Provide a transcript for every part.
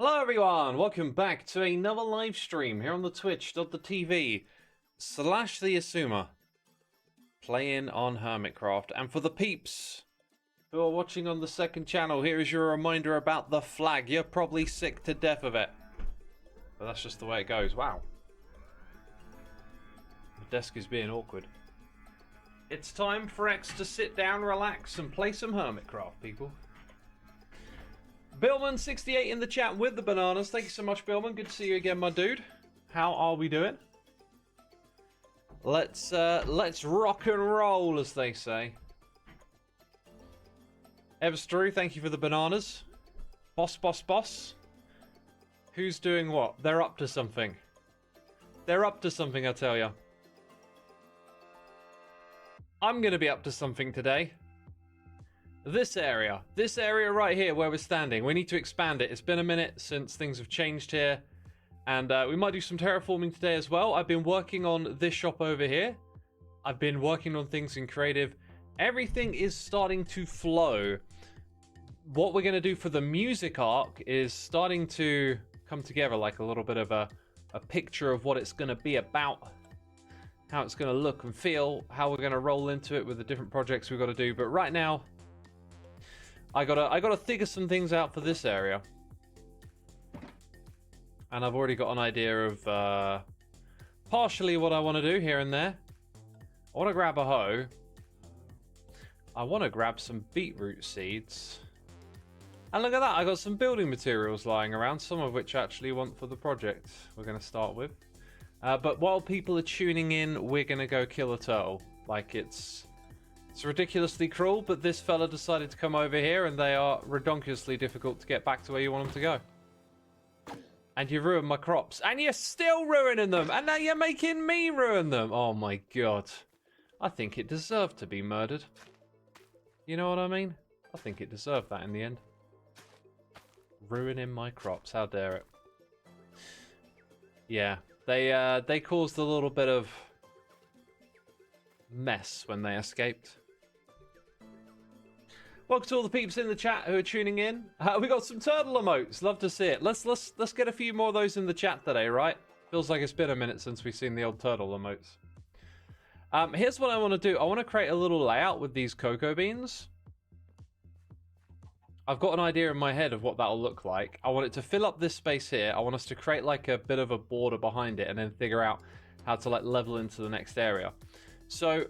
Hello everyone, welcome back to another live stream here on the twitch.tv / the Xisuma playing on Hermitcraft. And for the peeps who are watching on the second channel, here is your reminder about the flag. You're probably sick to death of it, but that's just the way it goes. Wow, the desk is being awkward. It's time for X to sit down, relax and play some Hermitcraft, people. Billman68 in the chat with the bananas. Thank you so much, Billman. Good to see you again, my dude. How are we doing? Let's rock and roll, as they say. Everstrew, thank you for the bananas. Boss. Who's doing what? They're up to something. They're up to something, I tell ya. I'm gonna be up to something today. This area right here where we're standing, we need to expand it. It's been a minute since things have changed here, and we might do some terraforming today as well. I've been working on this shop over here. I've been working on things in creative. Everything is starting to flow. What we're going to do for the music arc is starting to come together, like a little bit of a picture of what it's going to be about, how it's going to look and feel, how we're going to roll into it with the different projects we've got to do. But right now, I gotta figure some things out for this area, and I've already got an idea of partially what I want to do here and there. I want to grab a hoe. I want to grab some beetroot seeds, and look at that! I got some building materials lying around, some of which I actually want for the project we're going to start with. But while people are tuning in, we're going to go kill a turtle. Like it's ridiculously cruel, but this fella decided to come over here, and they are redonkulously difficult to get back to where you want them to go. And you ruined my crops, and you're still ruining them, and now you're making me ruin them. Oh my god. I think it deserved to be murdered. You know what I mean? I think it deserved that in the end. Ruining my crops, how dare it. Yeah, they caused a little bit of mess when they escaped. Welcome to all the peeps in the chat who are tuning in. We got some turtle emotes. Love to see it. Let's get a few more of those in the chat today, right? Feels like it's been a minute since we've seen the old turtle emotes. Here's what I want to do. I want to create a little layout with these cocoa beans. I've got an idea in my head of what that'll look like. I want it to fill up this space here. I want us to create like a bit of a border behind it, and then figure out how to like level into the next area. So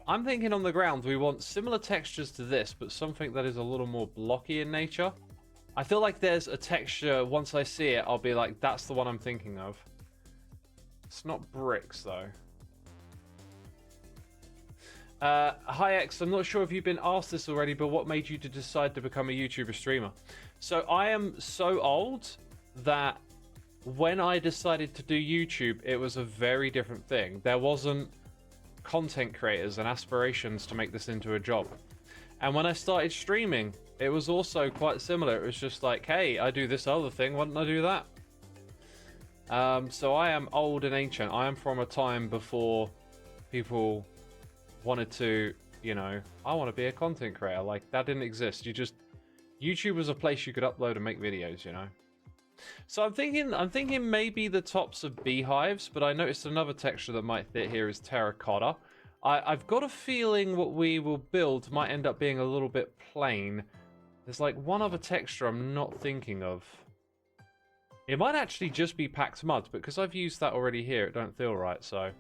I'm thinking on the ground we want similar textures to this, but something that is a little more blocky in nature. I feel like there's a texture, once I see it, I'll be like, that's the one I'm thinking of. It's not bricks though. Hi X, I'm not sure if you've been asked this already, but what made you to decide to become a YouTuber streamer? So I am so old that when I decided to do YouTube, it was a very different thing. There wasn't content creators and aspirations to make this into a job. And when I started streaming, it was also quite similar. It was just like, hey, I do this other thing, why don't I do that? So I am old and ancient. I am from a time before people wanted to, you know, I want to be a content creator. Like, that didn't exist. YouTube was a place you could upload and make videos, you know. So I'm thinking maybe the tops of beehives, but I noticed another texture that might fit here is terracotta. I've got a feeling what we will build might end up being a little bit plain. There's like one other texture I'm not thinking of. It might actually just be packed mud, but because I've used that already here, it don't feel right. So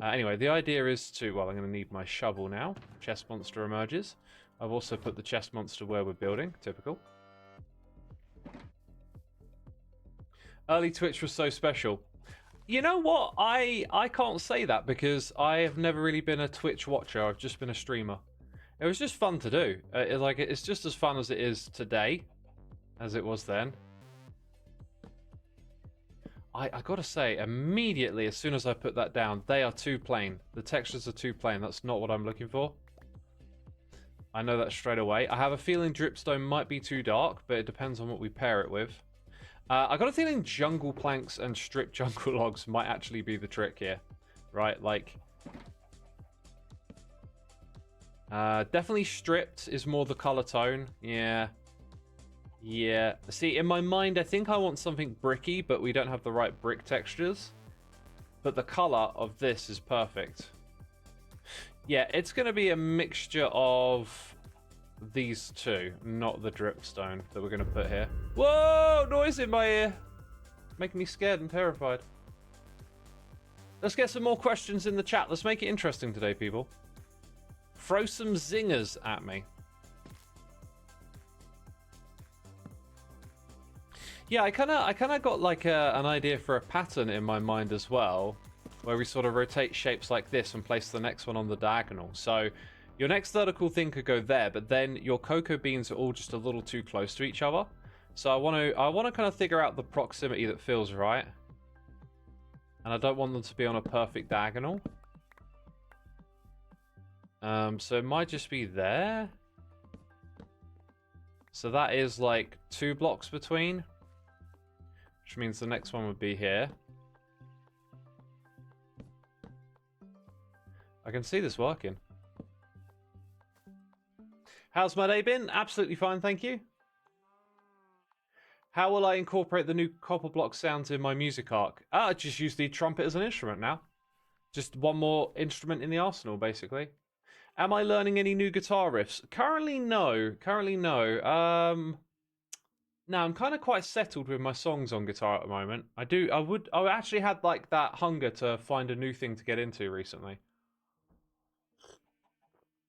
anyway, the idea is to, well, I'm going to need my shovel now. Chest monster emerges. I've also put the chest monster where we're building, typical. Early Twitch was so special. You know what? I can't say that because I have never really been a Twitch watcher. I've just been a streamer. It was just fun to do. It's just as fun as it is today, as it was then. I gotta say, immediately as soon as I put that down, they are too plain. The textures are too plain. That's not what I'm looking for. I know that straight away. I have a feeling dripstone might be too dark, but it depends on what we pair it with. I got a feeling jungle planks and stripped jungle logs might actually be the trick here, right? Like, definitely stripped is more the color tone. Yeah, Yeah. See, in my mind, I think I want something bricky, but we don't have the right brick textures. But the color of this is perfect. Yeah, it's going to be a mixture of these two, not the dripstone that we're going to put here. Whoa! Noise in my ear. Making me scared and terrified. Let's get some more questions in the chat. Let's make it interesting today, people. Throw some zingers at me. Yeah, I kind of got like an idea for a pattern in my mind as well, where we sort of rotate shapes like this and place the next one on the diagonal. So your next vertical thing could go there, but then your cocoa beans are all just a little too close to each other. So I want to kind of figure out the proximity that feels right. And I don't want them to be on a perfect diagonal. So it might just be there. So that is like 2 blocks between. Which means the next one would be here. I can see this working. How's my day been? Absolutely fine, thank you. How will I incorporate the new copper block sounds in my music arc? I just use the trumpet as an instrument now. Just one more instrument in the arsenal, basically. Am I learning any new guitar riffs? Currently, no. No, I'm kind of quite settled with my songs on guitar at the moment. I actually had like that hunger to find a new thing to get into recently.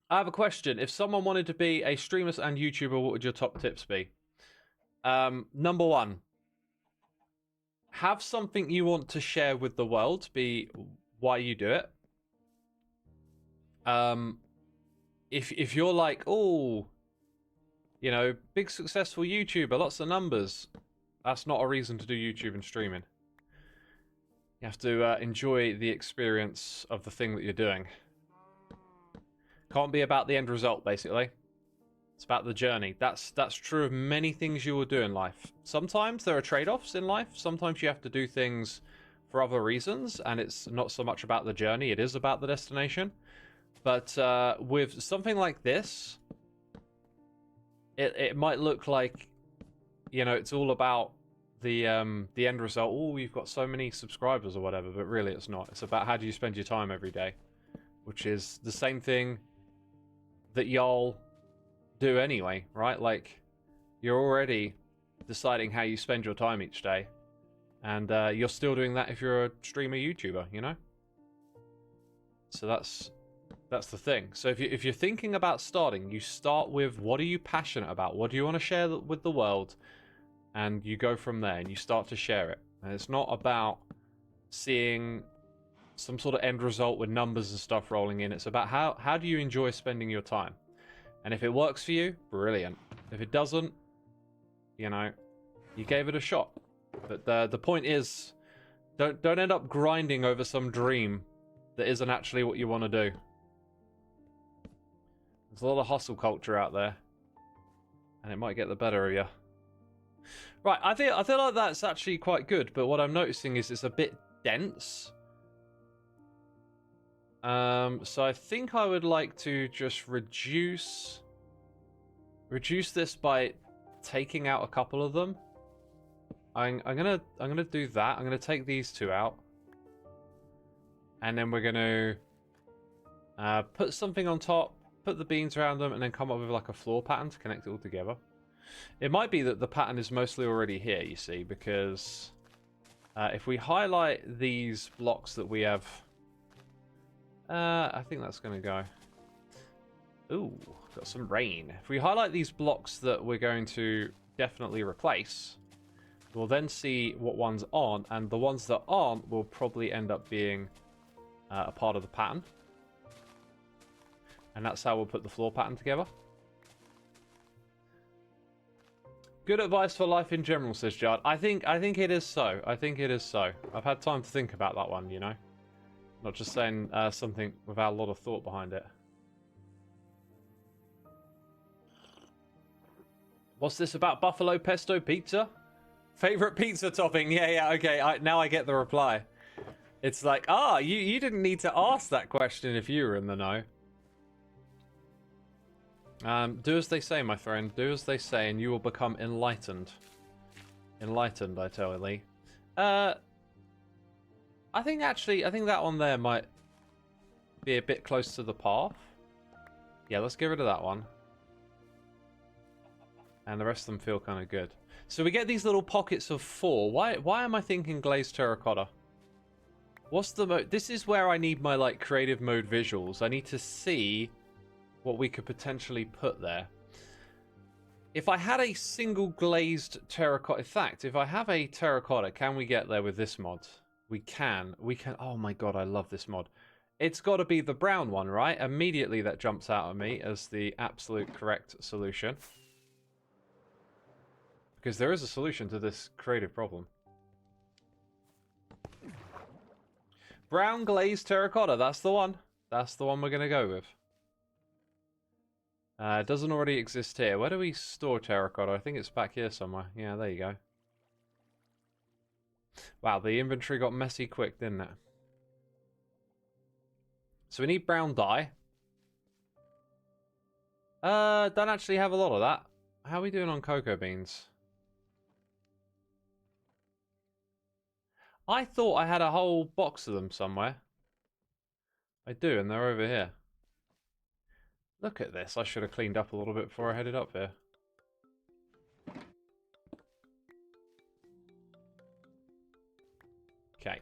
I have a question. If someone wanted to be a streamer and YouTuber, what would your top tips be? Number 1. Have something you want to share with the world be why you do it. If you're like, oh, you know, big successful YouTuber, lots of numbers, that's not a reason to do YouTube and streaming. You have to enjoy the experience of the thing that you're doing. Can't be about the end result, basically. It's about the journey. That's true of many things you will do in life. Sometimes there are trade-offs in life. Sometimes you have to do things for other reasons, and it's not so much about the journey, it is about the destination. But with something like this, it might look like, you know, it's all about the end result. Oh, you've got so many subscribers or whatever, but really it's not. It's about how do you spend your time every day, which is the same thing that y'all do anyway, right? Like, you're already deciding how you spend your time each day, and you're still doing that if you're a streamer YouTuber, you know? So that's the thing. So if you're thinking about starting, you start with what are you passionate about? What do you want to share with the world? And you go from there and you start to share it. And it's not about seeing some sort of end result with numbers and stuff rolling in. It's about how do you enjoy spending your time? And if it works for you, brilliant. If it doesn't, you know, you gave it a shot. But the point is, don't end up grinding over some dream that isn't actually what you want to do. There's a lot of hustle culture out there, and it might get the better of you. Right, I feel like that's actually quite good, but what I'm noticing is it's a bit dense. So I think I would like to just reduce this by taking out a couple of them. I'm gonna do that. I'm gonna take these 2 out, and then we're gonna put something on top. Put the beans around them, and then come up with like a floor pattern to connect it all together. It might be that the pattern is mostly already here, you see, because if we highlight these blocks that we have, I think that's going to go. Ooh, got some rain. If we highlight these blocks that we're going to definitely replace, we'll then see what ones aren't, and the ones that aren't will probably end up being a part of the pattern. And that's how we'll put the floor pattern together. Good advice for life in general, says Jard. I think it is so. I think it is so. I've had time to think about that one, you know. Not just saying something without a lot of thought behind it. What's this about buffalo pesto pizza? Favorite pizza topping? Yeah, okay. Now I get the reply. It's like, you didn't need to ask that question if you were in the know. Do as they say, my friend. Do as they say, and you will become enlightened. Enlightened, I tell you, Lee. I think that one there might be a bit close to the path. Yeah, let's get rid of that one. And the rest of them feel kind of good. So we get these little pockets of 4. Why am I thinking glazed terracotta? What's the mode? This is where I need my like creative mode visuals. I need to see what we could potentially put there. If I had a single glazed terracotta, in fact, if I have a terracotta, can we get there with this mod? We can. We can. Oh my god, I love this mod. It's got to be the brown one, right? Immediately that jumps out at me as the absolute correct solution. Because there is a solution to this creative problem. Brown glazed terracotta, that's the one. That's the one we're going to go with. It doesn't already exist here. Where do we store terracotta? I think it's back here somewhere. Yeah, there you go. Wow, the inventory got messy quick, didn't it? So we need brown dye. Don't actually have a lot of that. How are we doing on cocoa beans? I thought I had a whole box of them somewhere. I do, and they're over here. Look at this. I should have cleaned up a little bit before I headed up here. Okay.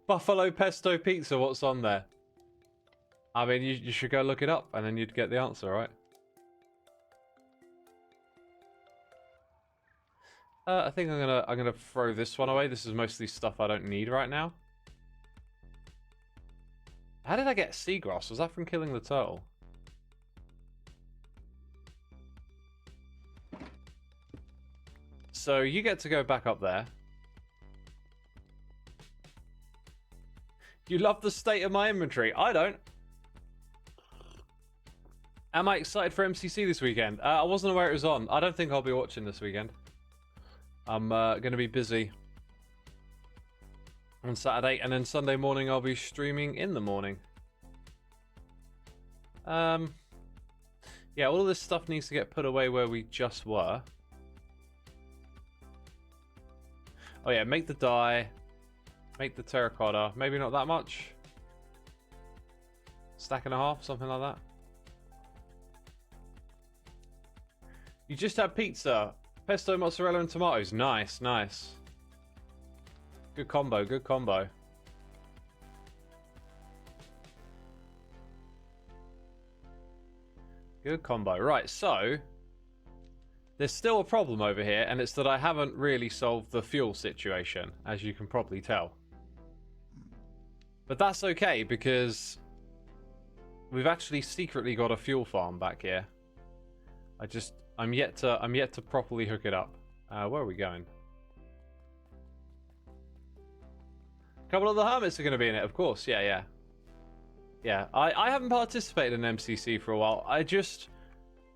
Buffalo pesto pizza, what's on there? I mean, you should go look it up, and then you'd get the answer, right? I think I'm gonna throw this one away. This is mostly stuff I don't need right now. How did I get seagrass? Was that from killing the turtle? So you get to go back up there. You love the state of my inventory. I don't. Am I excited for MCC this weekend? I wasn't aware it was on. I don't think I'll be watching this weekend. I'm going to be busy on Saturday, and then Sunday morning I'll be streaming in the morning. Yeah, all of this stuff needs to get put away where we just were. Oh yeah, make the dye, make the terracotta. Maybe not that much. Stack and a half, something like that. You just had pizza. Pesto, mozzarella, and tomatoes. Nice, nice. Good combo, good combo. Good combo. Right, so there's still a problem over here, and it's that I haven't really solved the fuel situation, as you can probably tell. But that's okay, because we've actually secretly got a fuel farm back here. I'm yet to properly hook it up. Where are we going? A couple of the hermits are going to be in it, of course. Yeah. I haven't participated in MCC for a while.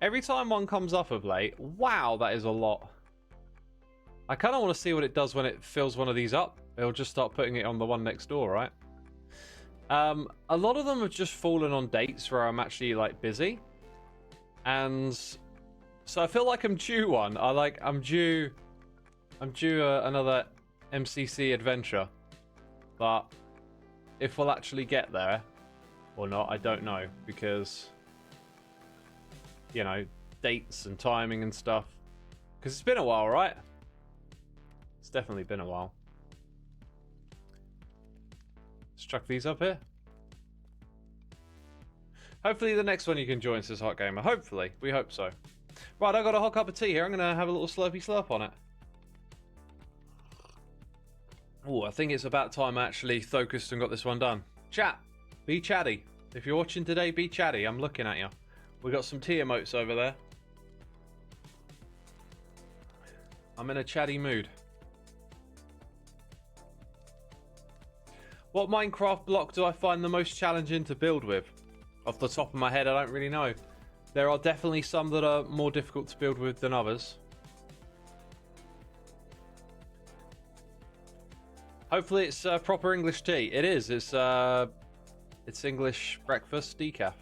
Every time one comes up of late, wow, that is a lot. I kind of want to see what it does when it fills one of these up. It'll just start putting it on the one next door, right? A lot of them have just fallen on dates where I'm actually like busy, and so I feel like I'm due one. I'm due another MCC adventure, but if we'll actually get there or not, I don't know, because you know, dates and timing and stuff. Because it's been a while, right? It's definitely been a while. Let's chuck these up here. Hopefully the next one you can join, says Hot Gamer. Hopefully. We hope so. Right, I got a hot cup of tea here. I'm going to have a little slurpy slurp on it. Oh, I think it's about time I actually focused and got this one done. Chat. Be chatty. If you're watching today, be chatty. I'm looking at you. We got some tea emotes over there. I'm in a chatty mood. What Minecraft block do I find the most challenging to build with? Off the top of my head, I don't really know. There are definitely some that are more difficult to build with than others. Hopefully it's proper English tea. It is. It's It's English breakfast decaf.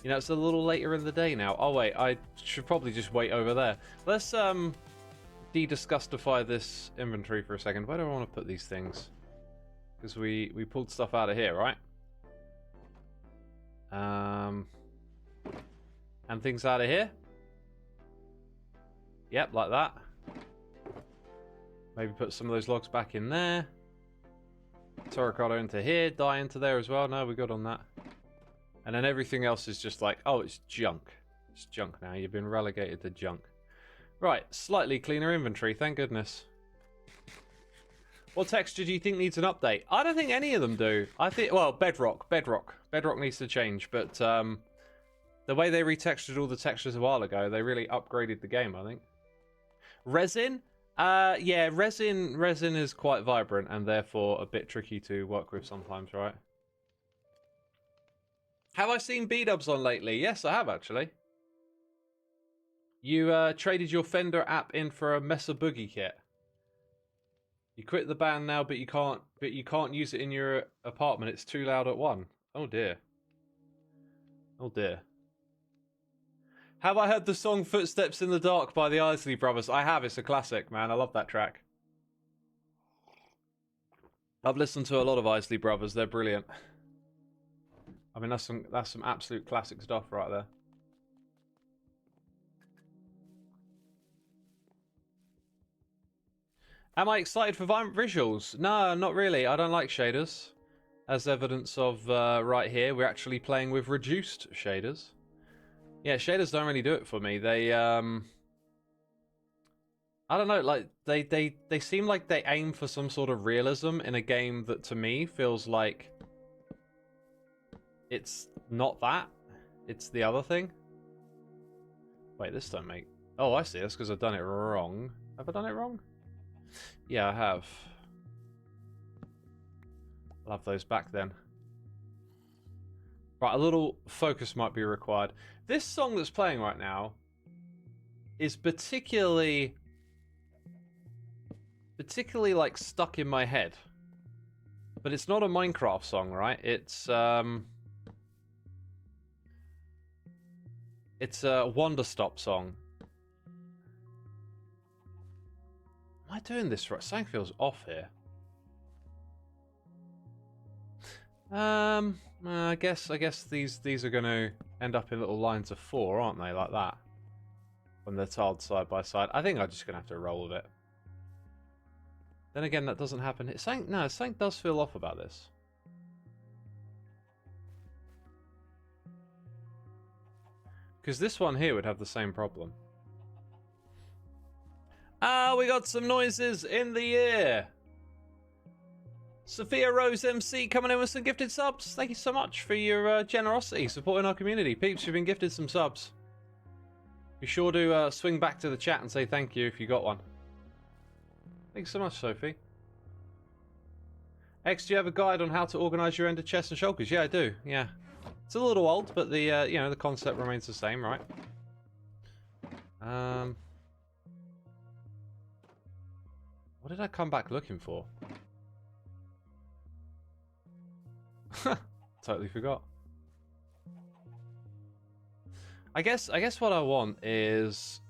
You know, it's a little later in the day now. Oh wait, I should probably just wait over there. Let's de-disgustify this inventory for a second. Where do I want to put these things? Because we pulled stuff out of here, right? And things out of here. Yep, like that. Maybe put some of those logs back in there. Terracotta into here, dye into there as well. No, we're good on that. And then everything else is just like, oh, it's junk. It's junk now. You've been relegated to junk. Right, slightly cleaner inventory, thank goodness. What texture do you think needs an update? I don't think any of them do. I think, well, Bedrock needs to change, but the way they retextured all the textures a while ago, they really upgraded the game, I think. Resin? Yeah, resin is quite vibrant and therefore a bit tricky to work with sometimes, right? Have I seen B-dubs on lately? Yes, I have actually. You traded your Fender app in for a Mesa Boogie kit. You quit the band now, but you can't use it in your apartment. It's too loud at 1. Oh dear. Oh dear. Have I heard the song Footsteps in the Dark by the Isley Brothers? I have. It's a classic, man. I love that track. I've listened to a lot of Isley Brothers. They're brilliant. I mean, that's some absolute classic stuff right there. Am I excited for vibrant visuals? No, not really. I don't like shaders. As evidence of right here, we're actually playing with reduced shaders. Yeah, shaders don't really do it for me. They, I don't know, like, they seem like they aim for some sort of realism in a game that, to me, feels like it's not that. It's the other thing. Wait, this don't make... Oh, I see. That's because I've done it wrong. Have I done it wrong? Yeah, I have. I'll have those back then. Right, a little focus might be required. This song that's playing right now is particularly like stuck in my head. But it's not a Minecraft song, right? It's a Wonder Stop song. Am I doing this right? Something feels off here. I guess these are going to end up in little lines of 4, aren't they? Like that. When they're tiled side by side. I think I'm just going to have to roll with it. Then again, that doesn't happen. Something does feel off about this. Because this one here would have the same problem. Ah, we got some noises in the air. Sophia Rose MC coming in with some gifted subs. Thank you so much for your generosity supporting our community. Peeps, you've been gifted some subs. Be sure to swing back to the chat and say thank you if you got one. Thanks so much, Sophie. X, do you have a guide on how to organise your ender chests and shulkers? Yeah, I do. Yeah, it's a little old, but the you know, the concept remains the same, right? What did I come back looking for? Totally forgot. I guess what I want is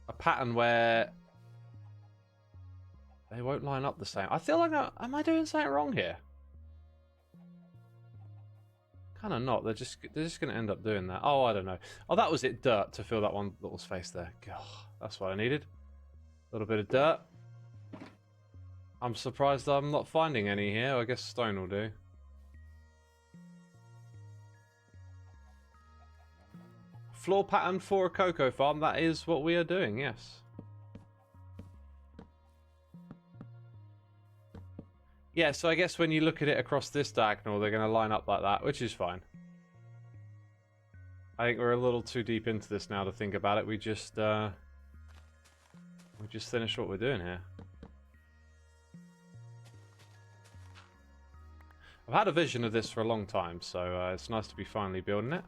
a pattern where they won't line up the same. I feel like am I doing something wrong here? Kind of not. They're just going to end up doing that. Oh, I don't know. Oh, that was it. Dirt to fill that one little space there. God, that's what I needed. A little bit of dirt. I'm surprised I'm not finding any here. I guess stone will do. Floor pattern for a cocoa farm. That is what we are doing, yes. Yeah, so I guess when you look at it across this diagonal, they're going to line up like that, which is fine. I think we're a little too deep into this now to think about it. We just finished what we're doing here. I've had a vision of this for a long time, so it's nice to be finally building it.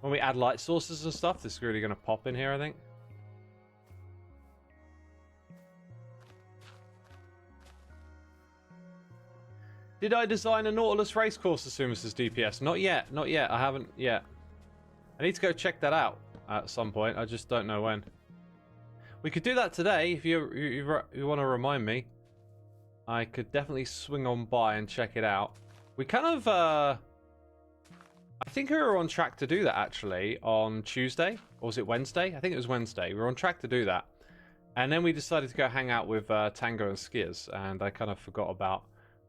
When we add light sources and stuff, this is really going to pop in here, I think. Did I design a Nautilus racecourse as soon as this DPS? Not yet. Not yet. I haven't yet. I need to go check that out at some point. I just don't know when. We could do that today if you want to remind me. I could definitely swing on by and check it out. We kind of... I think we were on track to do that, actually, on Tuesday. Or was it Wednesday? I think it was Wednesday. We were on track to do that. And then we decided to go hang out with Tango and Skiers. And I kind of forgot about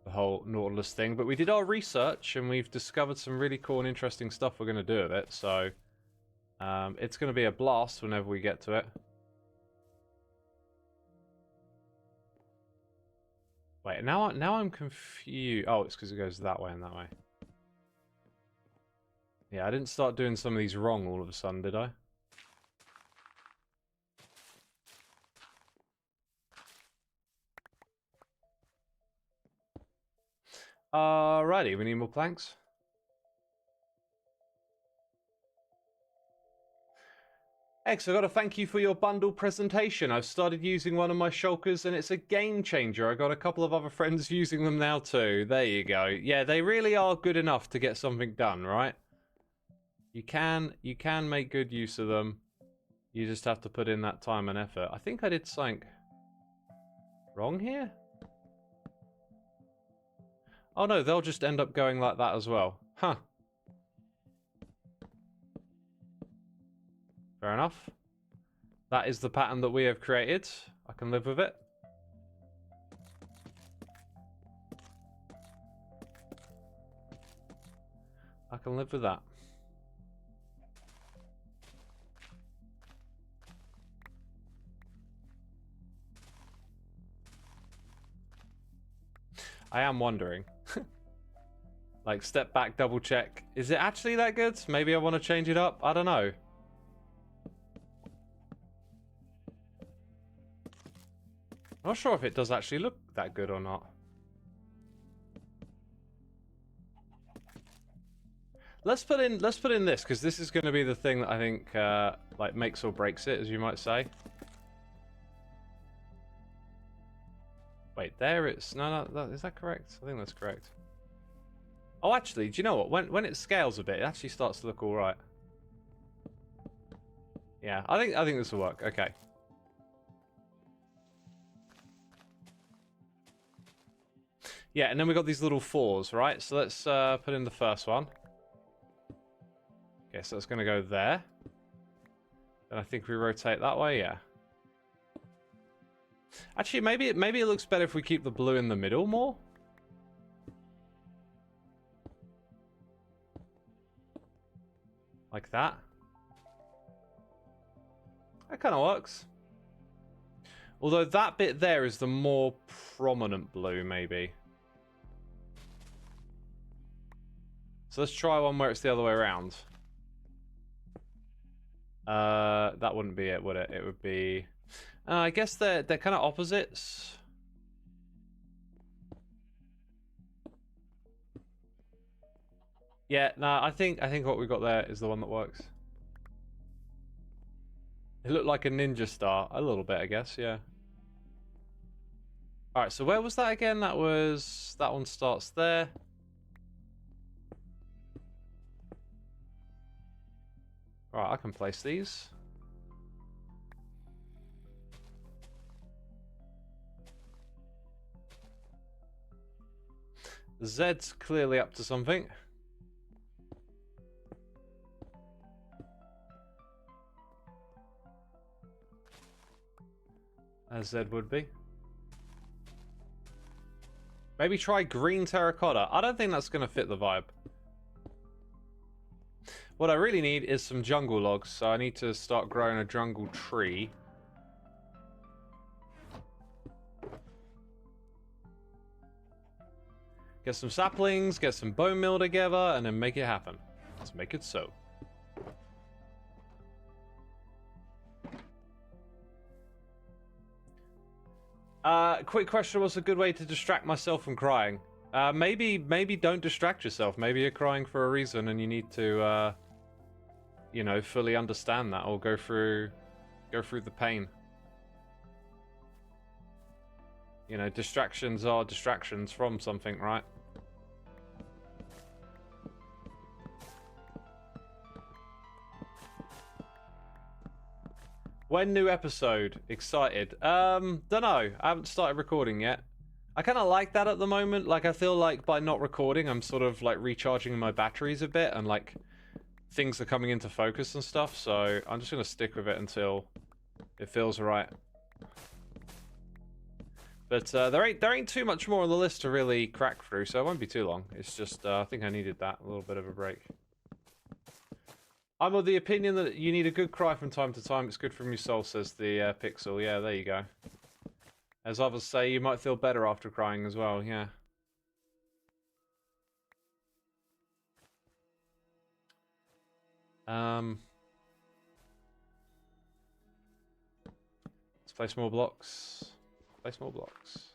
the whole Nautilus thing. But we did our research, and we've discovered some really cool and interesting stuff we're going to do with it. So it's going to be a blast whenever we get to it. Wait, now I'm confused. Oh, it's because it goes that way and that way. Yeah, I didn't start doing some of these wrong all of a sudden, did I? Alrighty, we need more planks. X, I got to thank you for your bundle presentation. I've started using one of my shulkers and it's a game changer. I got a couple of other friends using them now too. There you go. Yeah, they really are good enough to get something done, right? You can make good use of them. You just have to put in that time and effort. I think I did something wrong here. Oh no, they'll just end up going like that as well. Huh. Fair enough. That is the pattern that we have created. I can live with it. I can live with that. I am wondering. Like, step back, double check. Is it actually that good? Maybe I want to change it up? I don't know. I'm not sure if it does actually look that good or not. Let's put in this, because this is going to be the thing that I think like makes or breaks it, as you might say. Wait, there it's no, is that correct? I think that's correct. Oh, actually, do you know what? When it scales a bit, it actually starts to look all right. Yeah, I think this will work. Okay. Yeah, and then we got these little fours, right? So let's put in the first one. Okay, so it's going to go there. And I think we rotate that way, yeah. Actually, maybe it looks better if we keep the blue in the middle more. Like that. That kind of works. Although that bit there is the more prominent blue, maybe. So let's try one where it's the other way around. That wouldn't be it, would it? It would be... I guess they're kind of opposites. Yeah, no, I think what we got there is the one that works. It looked like a ninja star, a little bit, I guess, yeah. All right, so where was that again? That one starts there. All right, I can place these. Zed's clearly up to something. As Zed would be. Maybe try green terracotta. I don't think that's going to fit the vibe. What I really need is some jungle logs, so I need to start growing a jungle tree. Get some saplings, get some bone meal together, and then make it happen. Let's make it so. Quick question, what's a good way to distract myself from crying? Maybe don't distract yourself. Maybe you're crying for a reason and you need to, you know, fully understand that or go through the pain. You know, distractions are distractions from something, right? When new episode? Excited. Don't know. I haven't started recording yet. I kind of like that at the moment. Like, I feel like by not recording, I'm sort of like recharging my batteries a bit, and like things are coming into focus and stuff. So I'm just gonna stick with it until it feels right. But there ain't too much more on the list to really crack through, so it won't be too long. It's just I think I needed that, a little bit of a break. I'm of the opinion that you need a good cry from time to time. It's good from your soul, says the Pixel. Yeah, there you go. As others say, you might feel better after crying as well, yeah. Let's place more blocks. Place more blocks.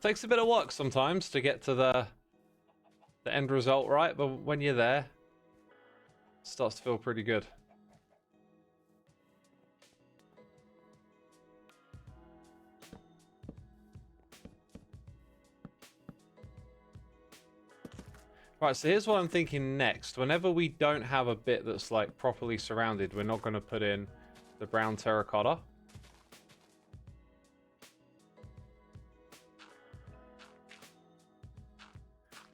Takes a bit of work sometimes to get to the end result right, but when you're there, it starts to feel pretty good. Right, so here's what I'm thinking next. Whenever we don't have a bit that's like properly surrounded, we're not going to put in the brown terracotta.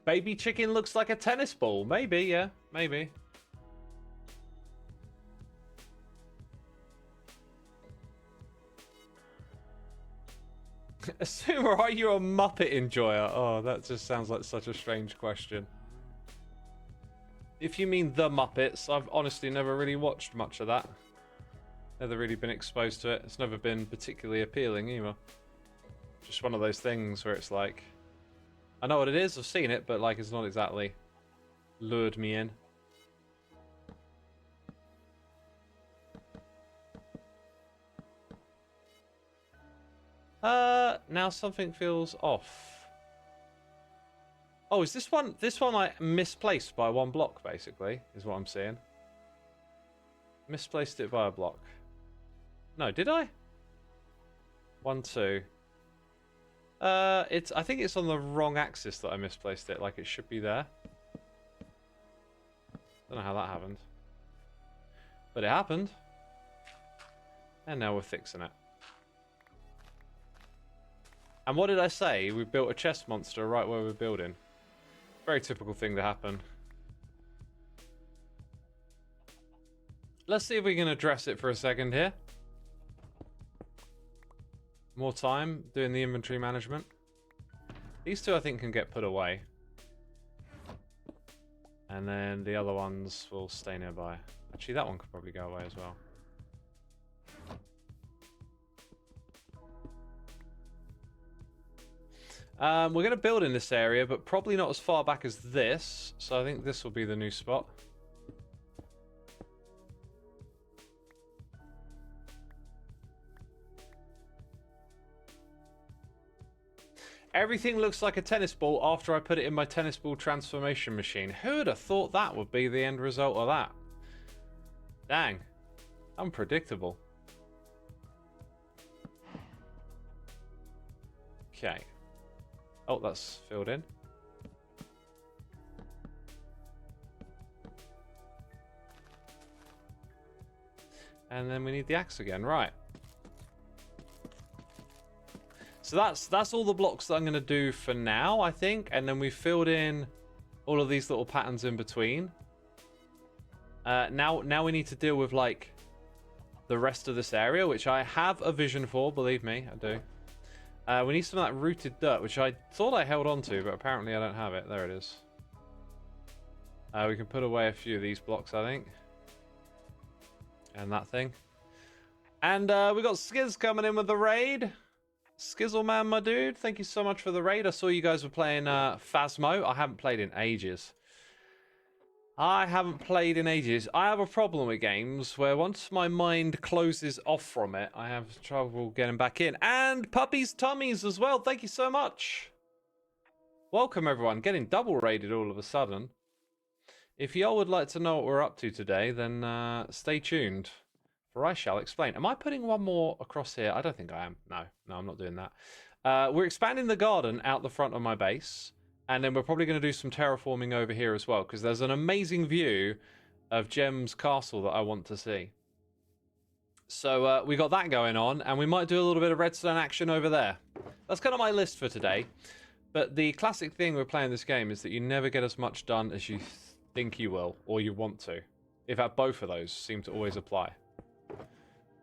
Baby chicken looks like a tennis ball. Maybe, yeah, maybe. Xisuma, are you a Muppet enjoyer? Oh, that just sounds like such a strange question. If you mean the Muppets, I've honestly never really watched much of that. Never really been exposed to it. It's never been particularly appealing either. Just one of those things where it's like, I know what it is, I've seen it, but like it's not exactly lured me in. Now something feels off. Oh, is this one I misplaced by one block, basically, is what I'm seeing. Misplaced it by a block. No, did I? 1, 2. I think it's on the wrong axis that I misplaced it, like it should be there. Don't know how that happened. But it happened. And now we're fixing it. And what did I say? We built a chest monster right where we're building. Very typical thing to happen. Let's see if we can address it for a second here. More time doing the inventory management. These two I think can get put away. And then the other ones will stay nearby. Actually, that one could probably go away as well. We're going to build in this area, but probably not as far back as this. So I think this will be the new spot. Everything looks like a tennis ball after I put it in my tennis ball transformation machine. Who would have thought that would be the end result of that? Dang. Unpredictable. Okay. Oh, that's filled in. And then we need the axe again, right. So that's all the blocks that I'm going to do for now, I think. And then we filled in all of these little patterns in between. Now we need to deal with, like, the rest of this area, which I have a vision for, believe me, I do. We need some of that rooted dirt, which I thought I held on to, but apparently I don't have it. There it is. We can put away a few of these blocks, I think. And that thing. And we got Skiz coming in with the raid. Skizzleman, my dude, thank you so much for the raid. I saw you guys were playing Phasmo. I haven't played in ages. I have a problem with games where once my mind closes off from it, I have trouble getting back in. And Puppies Tummies as well. Thank you so much. Welcome, everyone. Getting double raided all of a sudden. If y'all would like to know what we're up to today, then stay tuned. For I shall explain. Am I putting one more across here? I don't think I am. No, I'm not doing that. We're expanding the garden out the front of my base. And then we're probably going to do some terraforming over here as well, because there's an amazing view of Gem's castle that I want to see. So we got that going on, and we might do a little bit of redstone action over there. That's kind of my list for today. But the classic thing with playing this game is that you never get as much done as you think you will, or you want to. In fact, both of those seem to always apply.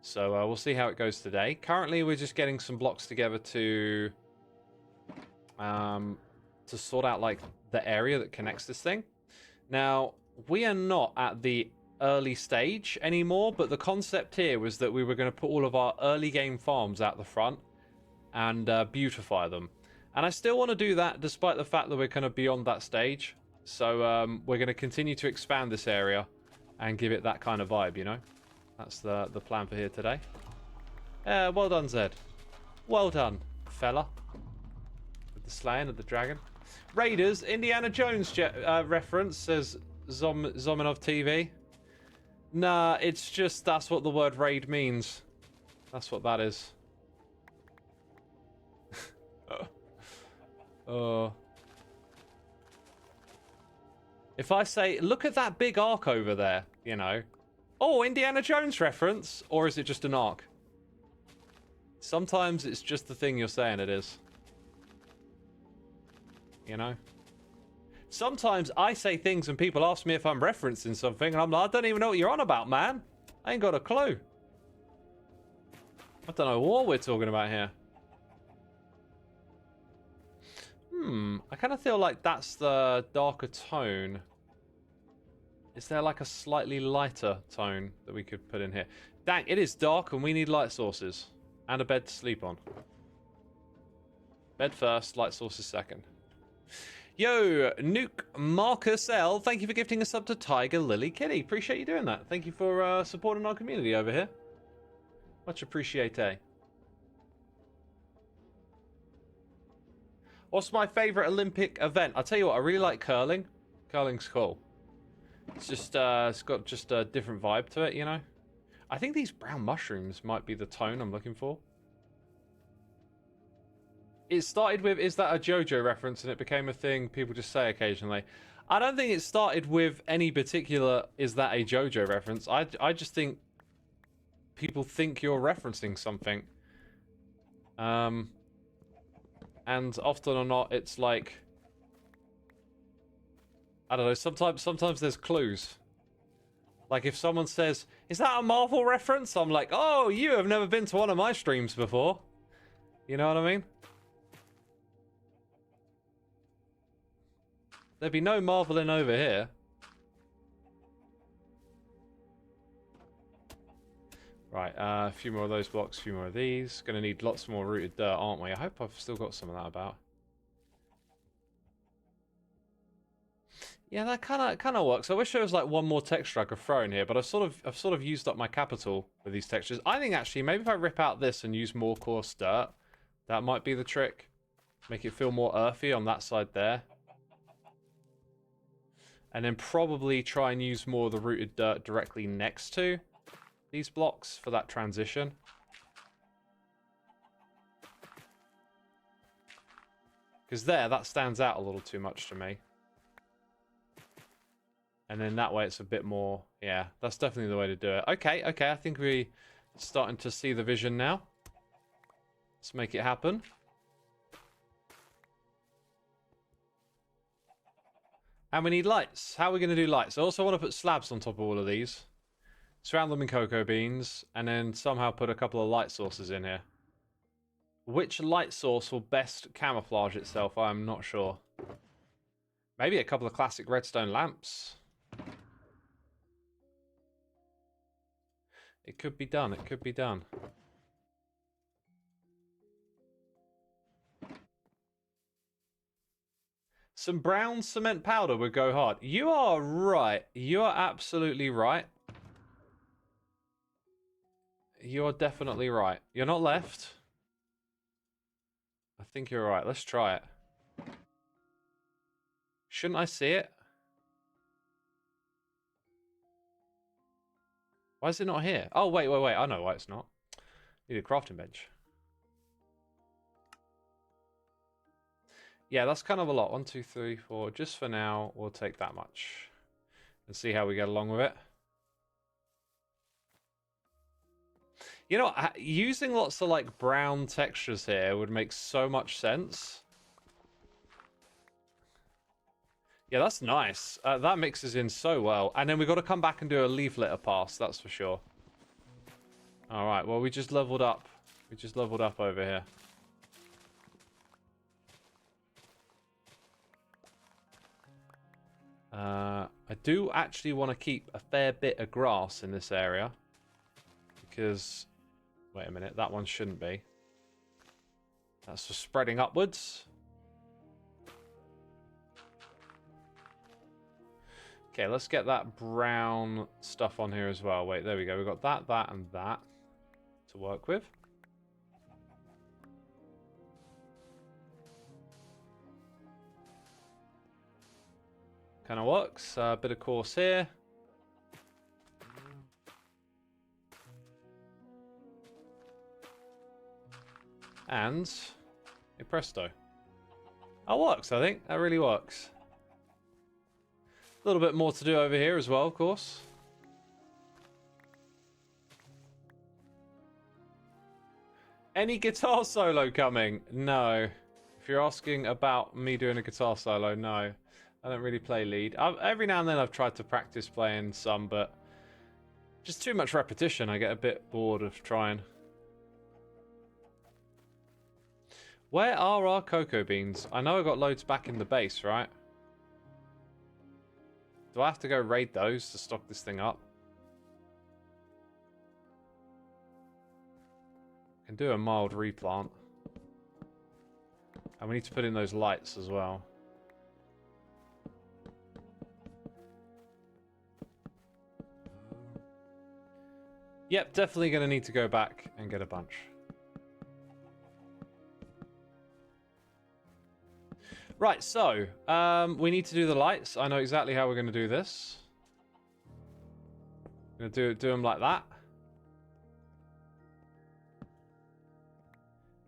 So we'll see how it goes today. Currently, we're just getting some blocks together to sort out like the area that connects this thing. Now, we are not at the early stage anymore, but the concept here was that we were going to put all of our early game farms out the front and beautify them. And I still want to do that despite the fact that we're kind of beyond that stage. So we're going to continue to expand this area and give it that kind of vibe, you know? That's the plan for here today. Well done, Zed. Well done, fella. With the slaying of the dragon. Raiders, Indiana Jones reference, says Zominov TV. Nah, it's just that's what the word raid means. That's what that is. If I say, look at that big arc over there, you know. Oh, Indiana Jones reference? Or is it just an arc? Sometimes it's just the thing you're saying it is. You know? Sometimes I say things and people ask me if I'm referencing something, and I'm like, I don't even know what you're on about, man. I ain't got a clue. I don't know what we're talking about here. I kind of feel like that's the darker tone. Is there like a slightly lighter tone that we could put in here? Dang, it is dark and we need light sources. And a bed to sleep on. Bed first, light sources second. Yo, Nuke Marcus L, thank you for gifting us up to Tiger Lily Kitty. Appreciate you doing that. Thank you for supporting our community over here. Much appreciate. What's my favorite Olympic event? I'll tell you what, I really like curling. Curling's cool. It's just, it's got just a different vibe to it, you know? I think these brown mushrooms might be the tone I'm looking for. It started with, is that a JoJo reference? And it became a thing people just say occasionally. I don't think it started with any particular, is that a JoJo reference? I just think people think you're referencing something. And often or not, it's like, I don't know, sometimes there's clues. Like if someone says, is that a Marvel reference? I'm like, oh, you have never been to one of my streams before. You know what I mean? There'd be no marveling over here. Right, a few more of those blocks, a few more of these. Gonna need lots more rooted dirt, aren't we? I hope I've still got some of that about. Yeah, that kind of works. I wish there was like one more texture I could throw in here, but I've sort of used up my capital with these textures. I think actually maybe if I rip out this and use more coarse dirt, that might be the trick. Make it feel more earthy on that side there. And then probably try and use more of the rooted dirt directly next to these blocks for that transition. Because that stands out a little too much to me. And then that way it's a bit more, yeah, that's definitely the way to do it. Okay, I think we're starting to see the vision now. Let's make it happen. And we need lights. How are we going to do lights? I also want to put slabs on top of all of these. Surround them in cocoa beans, and then somehow put a couple of light sources in here. Which light source will best camouflage itself? I'm not sure. Maybe a couple of classic redstone lamps. It could be done, it could be done. Some brown cement powder would go hard. You are right. You are absolutely right. You're definitely right. You're not left. I think you're right. Let's try it. Shouldn't I see it? Why is it not here? Oh, wait. I know why it's not. Need a crafting bench. Yeah, that's kind of a lot. 1, 2, 3, 4. Just for now, we'll take that much. And see how we get along with it. You know, using lots of, like, brown textures here would make so much sense. Yeah, that's nice. That mixes in so well. And then we've got to come back and do a leaf litter pass, that's for sure. Alright, well, we just leveled up. We just leveled up over here. I do actually want to keep a fair bit of grass in this area. Because... Wait a minute, that one shouldn't be. That's just spreading upwards. Okay, let's get that brown stuff on here as well. Wait, there we go. We've got that, that, and that to work with. Kind of works. A bit of course here. And hey presto. That works, I think. That really works. A little bit more to do over here as well, of course. Any guitar solo coming? No. If you're asking about me doing a guitar solo, no. I don't really play lead. Every now and then I've tried to practice playing some, but just too much repetition. I get a bit bored of trying. Where are our cocoa beans? I know I got loads back in the base, right? Do I have to go raid those to stock this thing up? I can do a mild replant. And we need to put in those lights as well. Yep, definitely going to need to go back and get a bunch. Right, so, we need to do the lights. I know exactly how we're going to do this. I'm going to do them like that.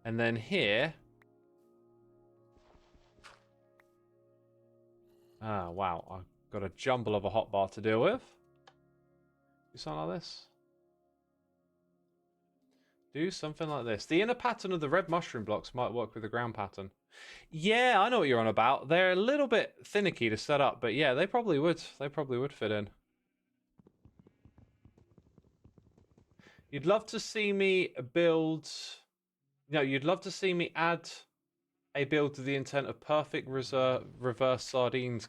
And then here... Ah, wow. I've got a jumble of a hotbar to deal with. Do something like this. Do something like this. The inner pattern of the red mushroom blocks might work with the ground pattern. Yeah, I know what you're on about. They're a little bit finicky to set up, but yeah, they probably would. They probably would fit in. You'd love to see me build... No, you'd love to see me add a build to the intent of perfect reverse sardines.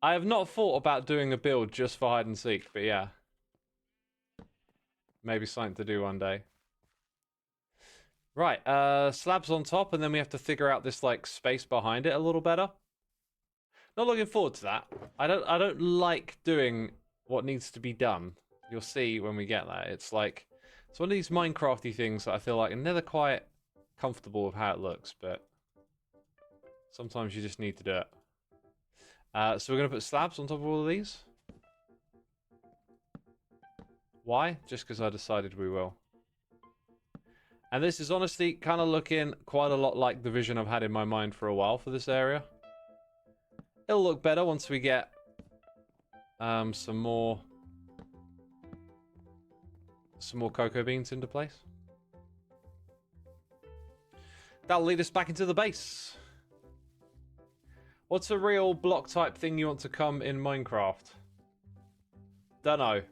I have not thought about doing a build just for hide and seek, but yeah. Maybe something to do one day. Right, slabs on top, and then we have to figure out this like space behind it a little better. Not looking forward to that. I don't like doing what needs to be done. You'll see when we get there. It's like it's one of these Minecrafty things that I feel like I'm never quite comfortable with how it looks, but sometimes you just need to do it. So we're gonna put slabs on top of all of these. Why? Just because I decided we will. And this is honestly kind of looking quite a lot like the vision I've had in my mind for a while for this area. It'll look better once we get some more cocoa beans into place. That'll lead us back into the base. What's a real block type thing you want to come in Minecraft? Dunno.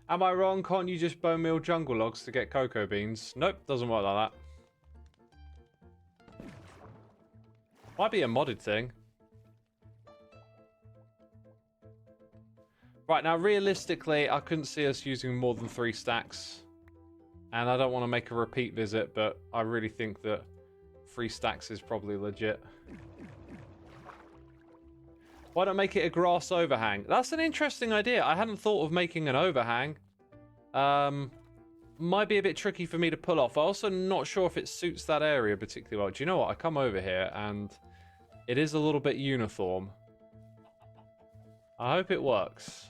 Am I wrong? Can't you just bone meal jungle logs to get cocoa beans? Nope, doesn't work like that. Might be a modded thing. Right, now realistically, I couldn't see us using more than 3 stacks. And I don't want to make a repeat visit, but I really think that 3 stacks is probably legit. Why not make it a grass overhang? That's an interesting idea. I hadn't thought of making an overhang. Might be a bit tricky for me to pull off. I'm also not sure if it suits that area particularly well. Do you know what? I come over here and it is a little bit uniform. I hope it works.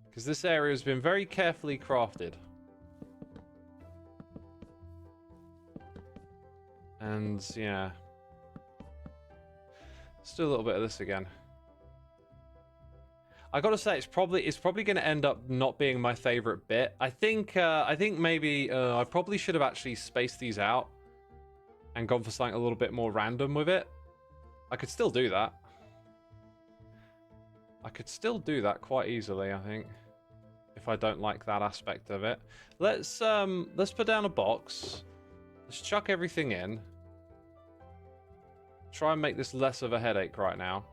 Because this area has been very carefully crafted. And yeah. Let's do a little bit of this again. I gotta say, it's probably going to end up not being my favorite bit. I think maybe I probably should have actually spaced these out and gone for something a little bit more random with it. I could still do that. I could still do that quite easily, I think, if I don't like that aspect of it. Let's put down a box. Let's chuck everything in. Try and make this less of a headache right now.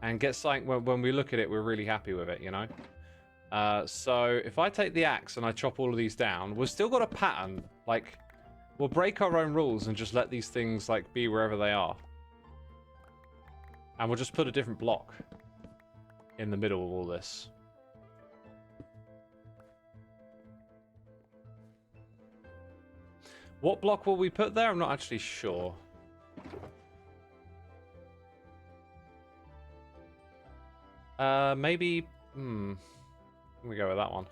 And get something when we look at it, we're really happy with it, you know? So if I take the axe and I chop all of these down, we've still got a pattern. Like, we'll break our own rules and just let these things, like, be wherever they are. And we'll just put a different block in the middle of all this. What block will we put there? I'm not actually sure. Maybe... we go with that one.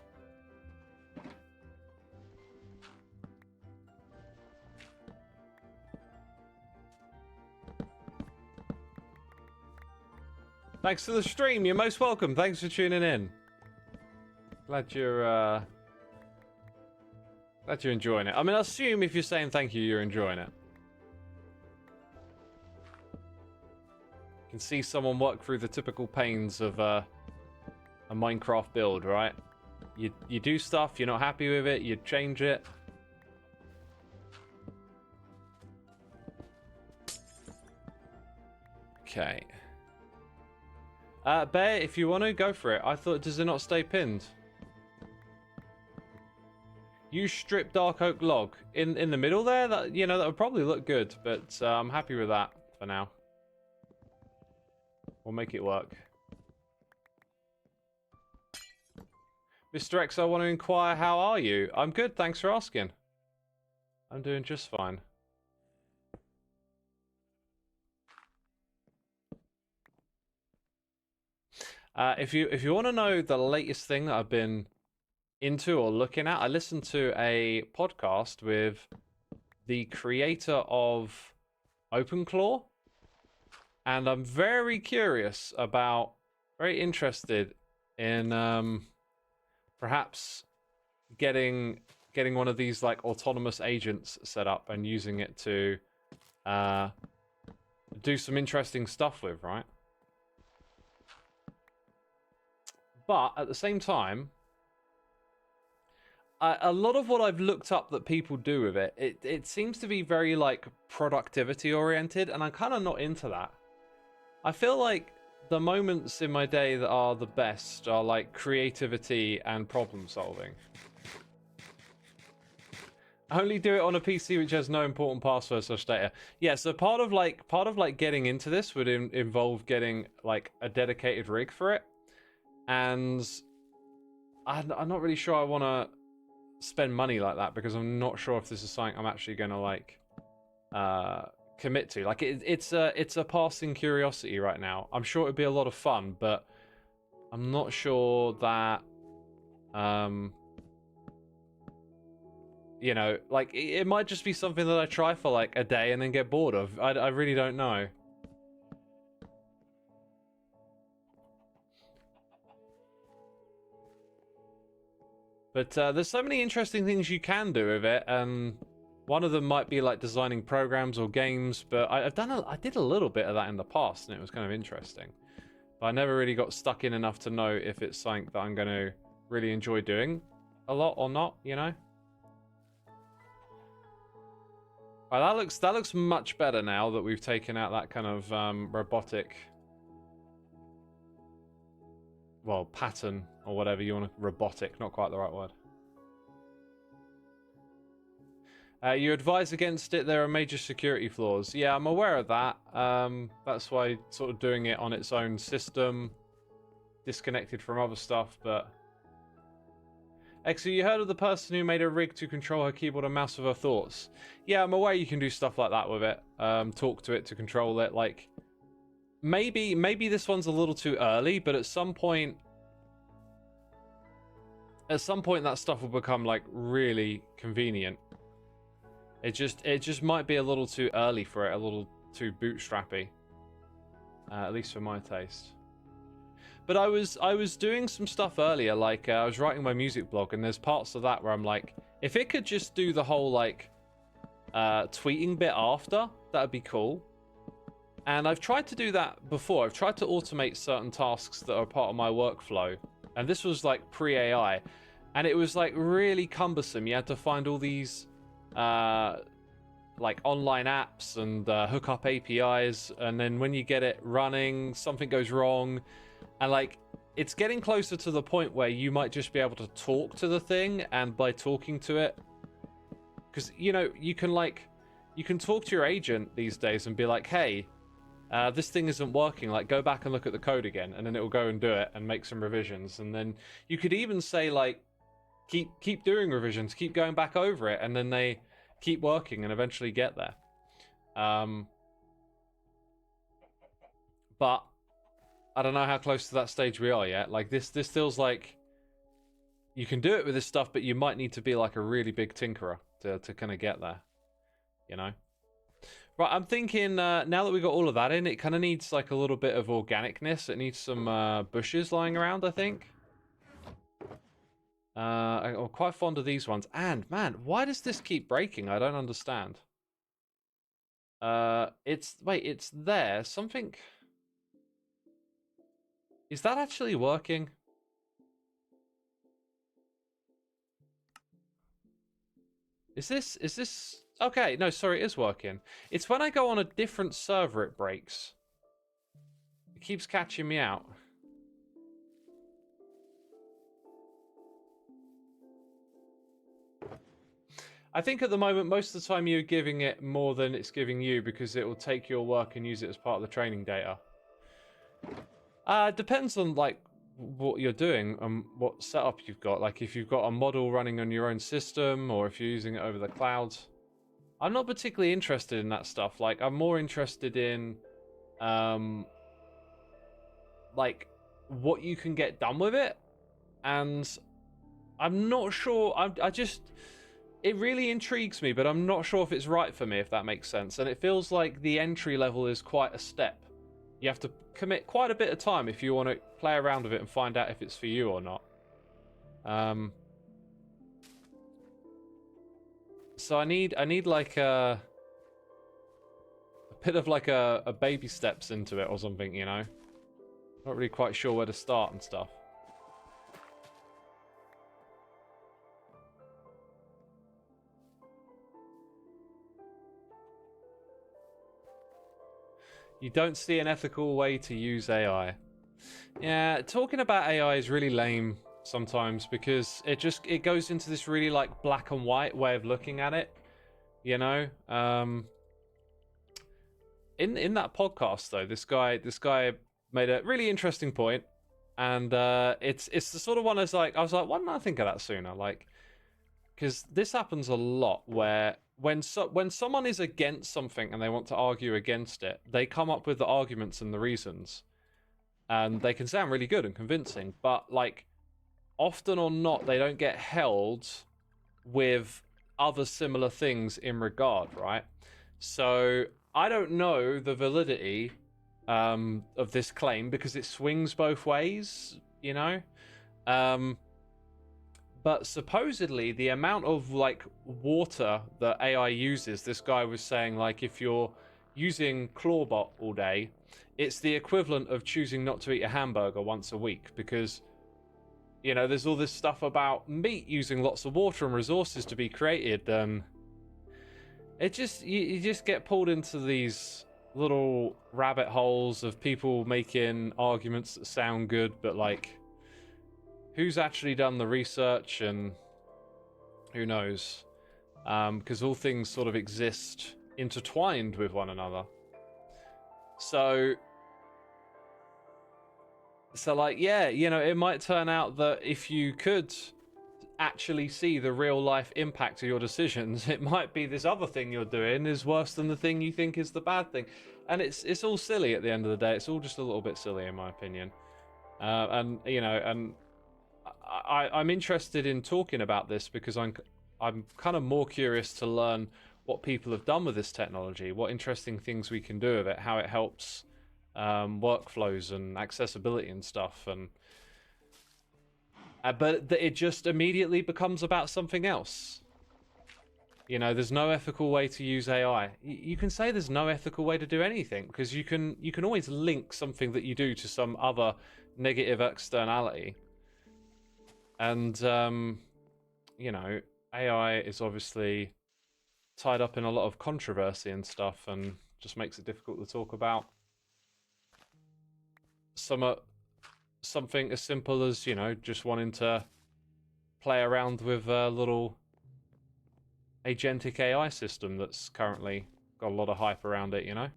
Thanks for the stream. You're most welcome. Thanks for tuning in. Glad you're enjoying it. I mean, I assume if you're saying thank you, you're enjoying it. You can see someone work through the typical pains of a Minecraft build, right? You do stuff, you're not happy with it, you change it. Okay. Bear, if you want to, go for it. I thought, does it not stay pinned? Use strip dark oak log in the middle there. That, you know, that would probably look good, but I'm happy with that for now. We'll make it work. Mr. X, I want to inquire, how are you? I'm good, thanks for asking. I'm doing just fine. If you want to know the latest thing that I've been into or looking at, I listened to a podcast with the creator of OpenClaw, and I'm very curious about, very interested in perhaps getting one of these like autonomous agents set up and using it to do some interesting stuff with, right? But at the same time, a lot of what I've looked up that people do with it, it seems to be very like productivity oriented, and I'm kind of not into that. I feel like the moments in my day that are the best are like creativity and problem solving. I only do it on a PC which has no important passwords or data. Yeah, so part of like getting into this would involve getting like a dedicated rig for it. And I'm not really sure I want to spend money like that, because I'm not sure if this is something I'm actually going to like commit to. Like it's a passing curiosity right now. I'm sure it'd be a lot of fun, but I'm not sure that you know, like it might just be something that I try for like a day and then get bored of. I really don't know. But there's so many interesting things you can do with it, and one of them might be like designing programs or games. But I did a little bit of that in the past, and it was kind of interesting. But I never really got stuck in enough to know if it's something that I'm going to really enjoy doing a lot or not. You know. Right, that looks much better now that we've taken out that kind of robotic, well, pattern or whatever you want to, robotic, not quite the right word. You advise against it. There are major security flaws. Yeah, I'm aware of that. That's why sort of doing it on its own system, disconnected from other stuff, but... Exo, you heard of the person who made a rig to control her keyboard and mouse with her thoughts? Yeah, I'm aware you can do stuff like that with it. Talk to it to control it. Like, maybe this one's a little too early, but at some point that stuff will become like really convenient. It just might be a little too early for it, a little too bootstrappy, at least for my taste. But I was doing some stuff earlier, like I was writing my music blog, and there's parts of that where I'm like, if it could just do the whole like tweeting bit after, that'd be cool. And I've tried to do that before. I've tried to automate certain tasks that are part of my workflow, and this was like pre-AI, and it was like really cumbersome. You had to find all these like online apps and hook up APIs, and then when you get it running, something goes wrong, and like it's getting closer to the point where you might just be able to talk to the thing, and by talking to it, because you know you can talk to your agent these days and be like, hey, this thing isn't working, like go back and look at the code again, and then it will go and do it and make some revisions. And then you could even say like keep doing revisions, keep going back over it, and then they keep working and eventually get there. But I don't know how close to that stage we are yet. Like this feels like you can do it with this stuff, but you might need to be like a really big tinkerer to kind of get there, you know. Right, I'm thinking now that we got all of that in, it kind of needs like a little bit of organicness. It needs some bushes lying around, I think. I'm quite fond of these ones. And man, why does this keep breaking? I don't understand. It's there. Something. Is that actually working? Is this okay? No, sorry, it is working. It's when I go on a different server it breaks. It keeps catching me out. I think at the moment, most of the time you're giving it more than it's giving you, because it will take your work and use it as part of the training data. Depends on like what you're doing and what setup you've got. Like if you've got a model running on your own system, or if you're using it over the cloud. I'm not particularly interested in that stuff. Like I'm more interested in like what you can get done with it. And I'm not sure, it really intrigues me, but I'm not sure if it's right for me, if that makes sense. And it feels like the entry level is quite a step. You have to commit quite a bit of time if you want to play around with it and find out if it's for you or not. So I need like a bit of like a baby steps into it or something, you know? Not really quite sure where to start and stuff. You don't see an ethical way to use AI. Yeah, talking about AI is really lame sometimes, because it goes into this really like black and white way of looking at it, you know. In that podcast though, this guy made a really interesting point, and it's the sort of one that's like, I was like, why didn't I think of that sooner? Like, because this happens a lot where when someone is against something and they want to argue against it, they come up with the arguments and the reasons, and they can sound really good and convincing, but like often or not, they don't get held with other similar things in regard, right? So I don't know the validity of this claim, because it swings both ways, you know. But supposedly the amount of like water that AI uses, this guy was saying, like if you're using Clawbot all day, it's the equivalent of choosing not to eat a hamburger once a week, because you know there's all this stuff about meat using lots of water and resources to be created, and it just you just get pulled into these little rabbit holes of people making arguments that sound good, but like who's actually done the research, and who knows? Because all things sort of exist intertwined with one another. So like, yeah, you know, it might turn out that if you could actually see the real life impact of your decisions, it might be this other thing you're doing is worse than the thing you think is the bad thing. And it's all silly at the end of the day. It's all just a little bit silly in my opinion. And you know, and I'm interested in talking about this because I'm kind of more curious to learn what people have done with this technology, what interesting things we can do with it, how it helps workflows and accessibility and stuff, and but it just immediately becomes about something else. You know, there's no ethical way to use AI. You can say there's no ethical way to do anything, because you can always link something that you do to some other negative externality. And you know, AI is obviously tied up in a lot of controversy and stuff, and just makes it difficult to talk about something as simple as, you know, just wanting to play around with a little agentic AI system that's currently got a lot of hype around it, you know?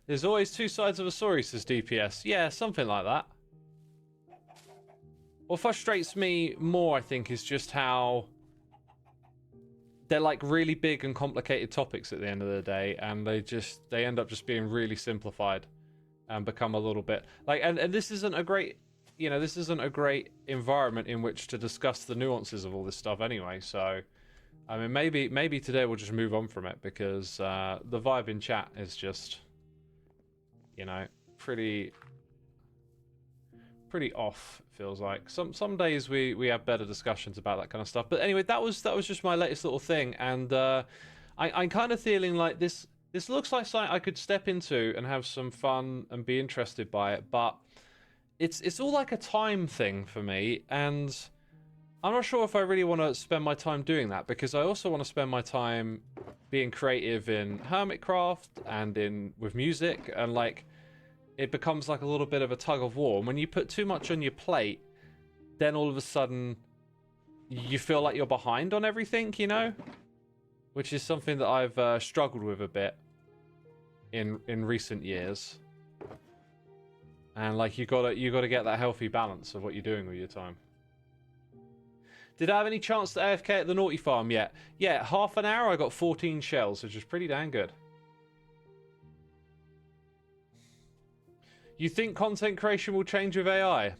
There's always two sides of a story, says DPS. Yeah, something like that. What frustrates me more, I think, is just how they're like really big and complicated topics at the end of the day, and they end up just being really simplified and become a little bit like, and this isn't a great, you know, this isn't a great environment in which to discuss the nuances of all this stuff anyway. So I mean, maybe today we'll just move on from it, because the vibe in chat is just, you know, pretty off, feels like. Some days we have better discussions about that kind of stuff. But anyway, that was just my latest little thing, and I'm kind of feeling like this looks like something I could step into and have some fun and be interested by it, but it's all like a time thing for me, and I'm not sure if I really want to spend my time doing that, because I also want to spend my time being creative in Hermitcraft and with music, and like it becomes like a little bit of a tug of war. And when you put too much on your plate, then all of a sudden you feel like you're behind on everything, you know? Which is something that I've struggled with a bit in recent years. And like you gotta get that healthy balance of what you're doing with your time. Did I have any chance to AFK at the Naughty Farm yet? Yeah, half an hour I got 14 shells, which is pretty dang good. You think content creation will change with AI?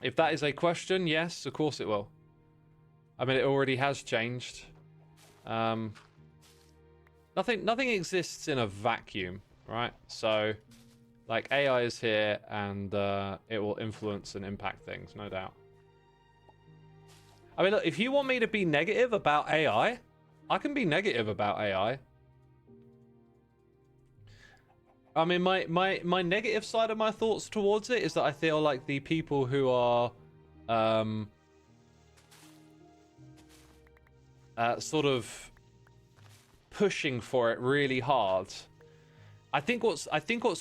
If that is a question, yes, of course it will. I mean, it already has changed. Nothing exists in a vacuum, right? So, like, AI is here, and it will influence and impact things, no doubt. I mean, look, if you want me to be negative about AI, I can be negative about AI. I mean, my negative side of my thoughts towards it is that I feel like the people who are sort of pushing for it really hard. I think what's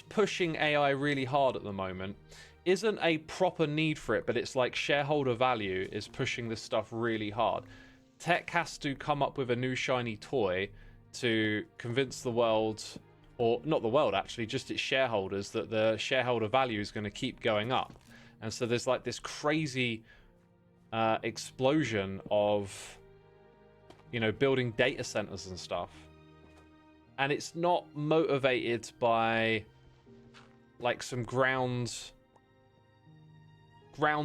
pushing AI really hard at the moment isn't a proper need for it, but it's like shareholder value is pushing this stuff really hard. Tech has to come up with a new shiny toy to convince the world, or not the world actually, just its shareholders, that the shareholder value is going to keep going up. And so there's like this crazy explosion of, you know, building data centers and stuff. And it's not motivated by like some ground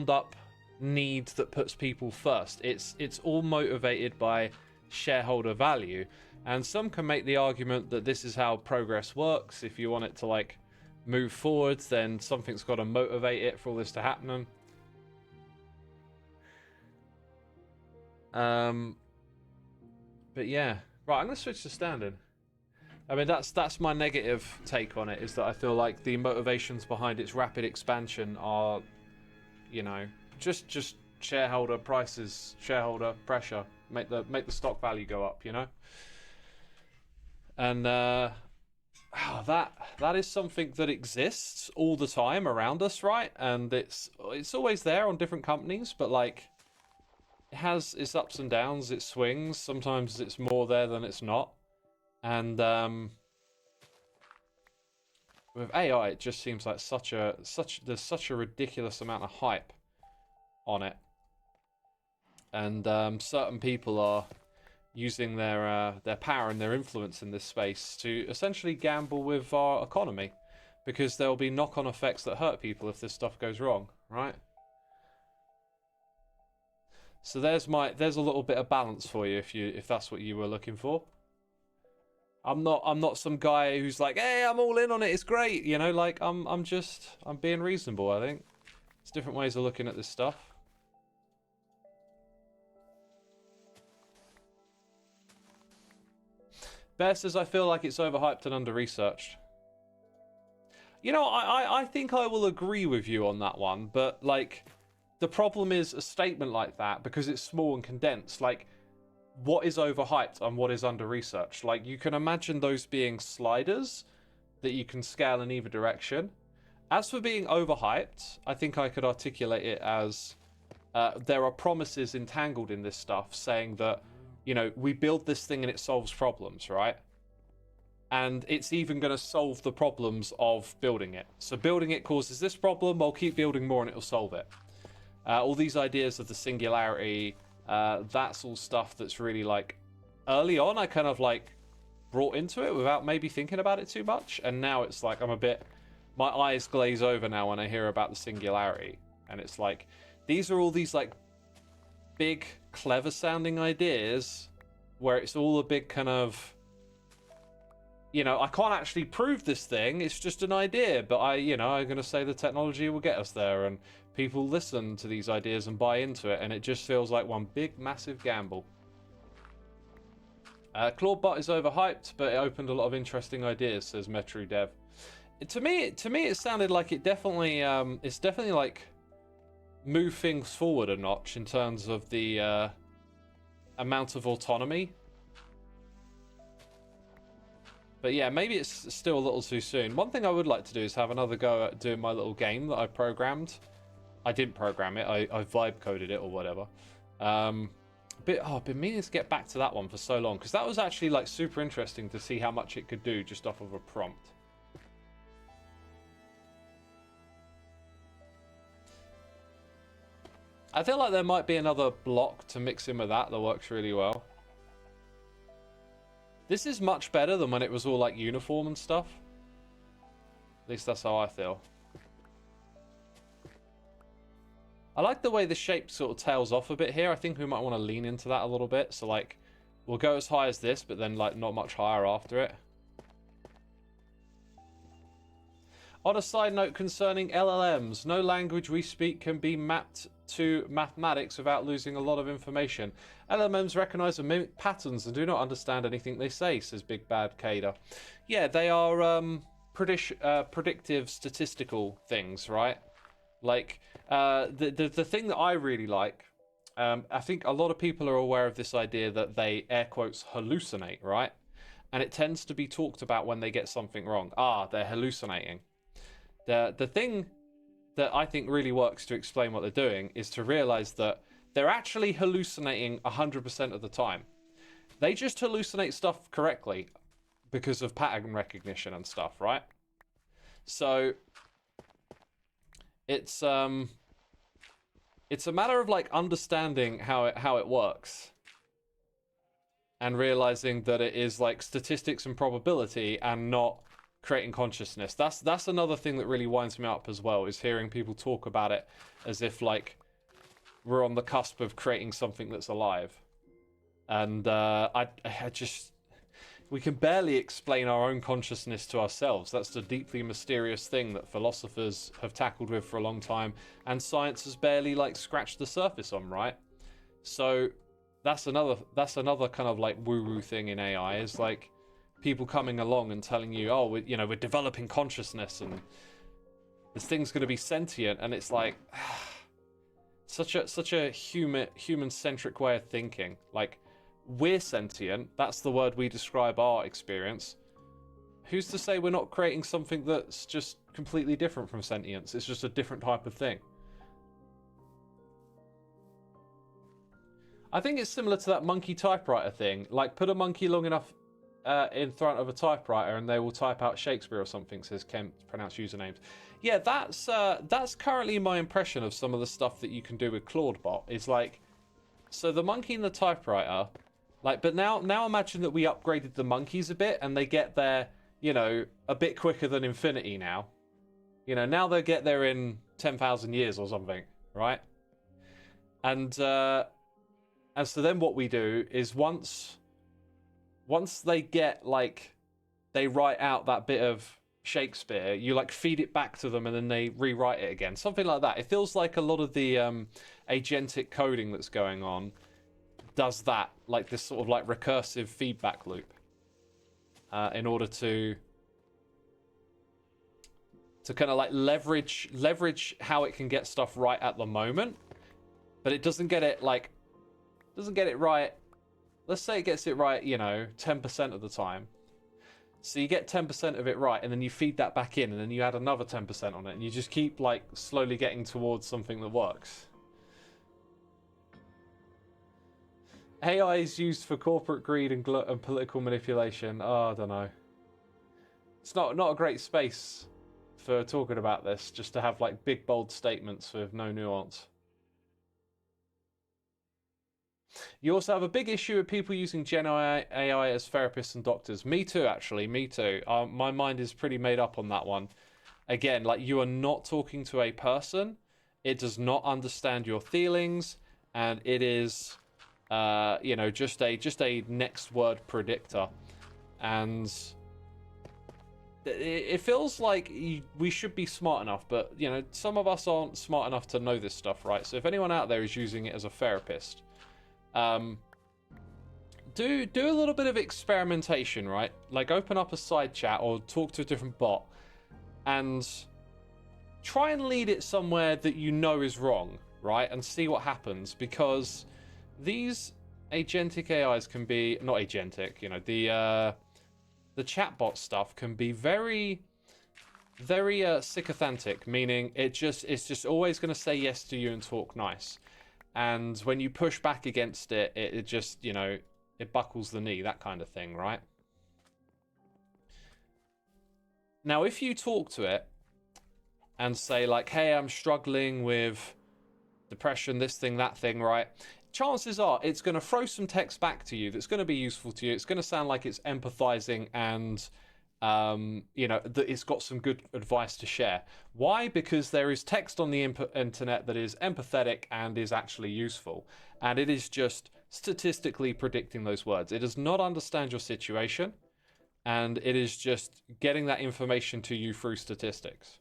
up need that puts people first. It's all motivated by shareholder value. And some can make the argument that this is how progress works. If you want it to like move forwards, then something's got to motivate it for all this to happen. But yeah, right. I'm gonna switch to standard. I mean, that's my negative take on it, is that I feel like the motivations behind its rapid expansion are, you know, just shareholder prices, shareholder pressure, make the stock value go up, you know. And that is something that exists all the time around us, right? And it's always there on different companies, but like it has its ups and downs, it swings. Sometimes it's more there than it's not. And with AI, it just seems like there's such a ridiculous amount of hype on it, and certain people are using their power and their influence in this space to essentially gamble with our economy, because there'll be knock-on effects that hurt people if this stuff goes wrong, right? So there's a little bit of balance for you if that's what you were looking for. I'm not some guy who's like, hey, I'm all in on it, it's great, you know, like I'm being reasonable, I think. There's different ways of looking at this stuff. Bear says, I feel like it's overhyped and under-researched. You know, I think I will agree with you on that one, but, like, the problem is a statement like that, because it's small and condensed, like, what is overhyped and what is under-researched? Like, you can imagine those being sliders that you can scale in either direction. As for being overhyped, I think I could articulate it as there are promises entangled in this stuff saying that, you know, we build this thing and it solves problems, right? And it's even going to solve the problems of building it. So building it causes this problem, I'll keep building more and it'll solve it. All these ideas of the singularity, that's all stuff that's really, like, early on I kind of, like, brought into it without maybe thinking about it too much. And now it's like my eyes glaze over now when I hear about the singularity. And it's like, these are all these, like, big, clever sounding ideas where it's all a big kind of, you know, I can't actually prove this thing, it's just an idea, but I'm going to say the technology will get us there, and people listen to these ideas and buy into it, and it just feels like one big, massive gamble. Clawbot is overhyped, but it opened a lot of interesting ideas, says Metru Dev. To me, it sounded like it's definitely like move things forward a notch in terms of the amount of autonomy. But yeah, maybe it's still a little too soon. One thing I would like to do is have another go at doing my little game that I programmed. I didn't program it, I vibe coded it or whatever. I've been meaning to get back to that one for so long, because that was actually, like, super interesting to see how much it could do just off of a prompt. I feel like there might be another block to mix in with that works really well. This is much better than when it was all, like, uniform and stuff. At least that's how I feel. I like the way the shape sort of tails off a bit here. I think we might want to lean into that a little bit. So, like, we'll go as high as this, but then, like, not much higher after it. On a side note concerning LLMs, no language we speak can be mapped to mathematics without losing a lot of information. LLMs recognize and mimic patterns and do not understand anything they say, says Big Bad Kader. Yeah, they are predictive statistical things, right? Like, the thing that I really like, I think a lot of people are aware of this idea that they, air quotes, hallucinate, right? And it tends to be talked about when they get something wrong. They're hallucinating. The thing that I think really works to explain what they're doing is to realize that they're actually hallucinating 100% of the time. They just hallucinate stuff correctly because of pattern recognition and stuff, right? So it's a matter of, like, understanding how it works and realizing that it is, like, statistics and probability and not creating consciousness. That's another thing that really winds me up as well, is hearing people talk about it as if, like, we're on the cusp of creating something that's alive. And we can barely explain our own consciousness to ourselves. That's the deeply mysterious thing that philosophers have tackled with for a long time, and science has barely, like, scratched the surface on, right? So that's another kind of, like, woo-woo thing in AI, is, like, people coming along and telling you, oh, we're developing consciousness and this thing's going to be sentient, and it's like such a human-centric way of thinking. Like, we're sentient, that's the word we describe our experience. Who's to say we're not creating something that's just completely different from sentience? It's just a different type of thing. I think it's similar to that monkey typewriter thing. Like, put a monkey long enough in front of a typewriter and they will type out Shakespeare or something, says Kent, pronounce usernames. Yeah, that's currently my impression of some of the stuff that you can do with Claudebot. Is like, so the monkey and the typewriter, like, but now imagine that we upgraded the monkeys a bit and they get their, you know, a bit quicker than infinity now. You know, now they'll get there in 10,000 years or something, right? And so then what we do is once they get, like, they write out that bit of Shakespeare, you, like, feed it back to them and then they rewrite it again. Something like that. It feels like a lot of the agentic coding that's going on does that, like this sort of, like, recursive feedback loop in order to kind of, like, leverage how it can get stuff right at the moment, but it doesn't get it right. Let's say it gets it right, you know, 10% of the time. So you get 10% of it right, and then you feed that back in, and then you add another 10% on it, and you just keep, like, slowly getting towards something that works. AI is used for corporate greed and political manipulation. Oh, I don't know. It's not a great space for talking about this, just to have, like, big, bold statements with no nuance. You also have a big issue with people using Gen AI as therapists and doctors. Me too, actually. Me too. My mind is pretty made up on that one. Again, like, you are not talking to a person. It does not understand your feelings, and it is, you know, just a next word predictor. And it feels like we should be smart enough, but, you know, some of us aren't smart enough to know this stuff, right? So if anyone out there is using it as a therapist, do a little bit of experimentation, right? Like, open up a side chat or talk to a different bot and try and lead it somewhere that you know is wrong, right? And see what happens, because these agentic AIs can be, not agentic, you know, the chatbot stuff can be very, very sycophantic, meaning it's just always going to say yes to you and talk nice. And when you push back against it, it just, you know, it buckles the knee, that kind of thing, right? Now, if you talk to it and say, like, hey, I'm struggling with depression, this thing, that thing, right? Chances are it's going to throw some text back to you that's going to be useful to you. It's going to sound like it's empathizing and, you know, that it's got some good advice to share. Why? Because there is text on the internet that is empathetic and is actually useful. And it is just statistically predicting those words. It does not understand your situation, and it is just getting that information to you through statistics.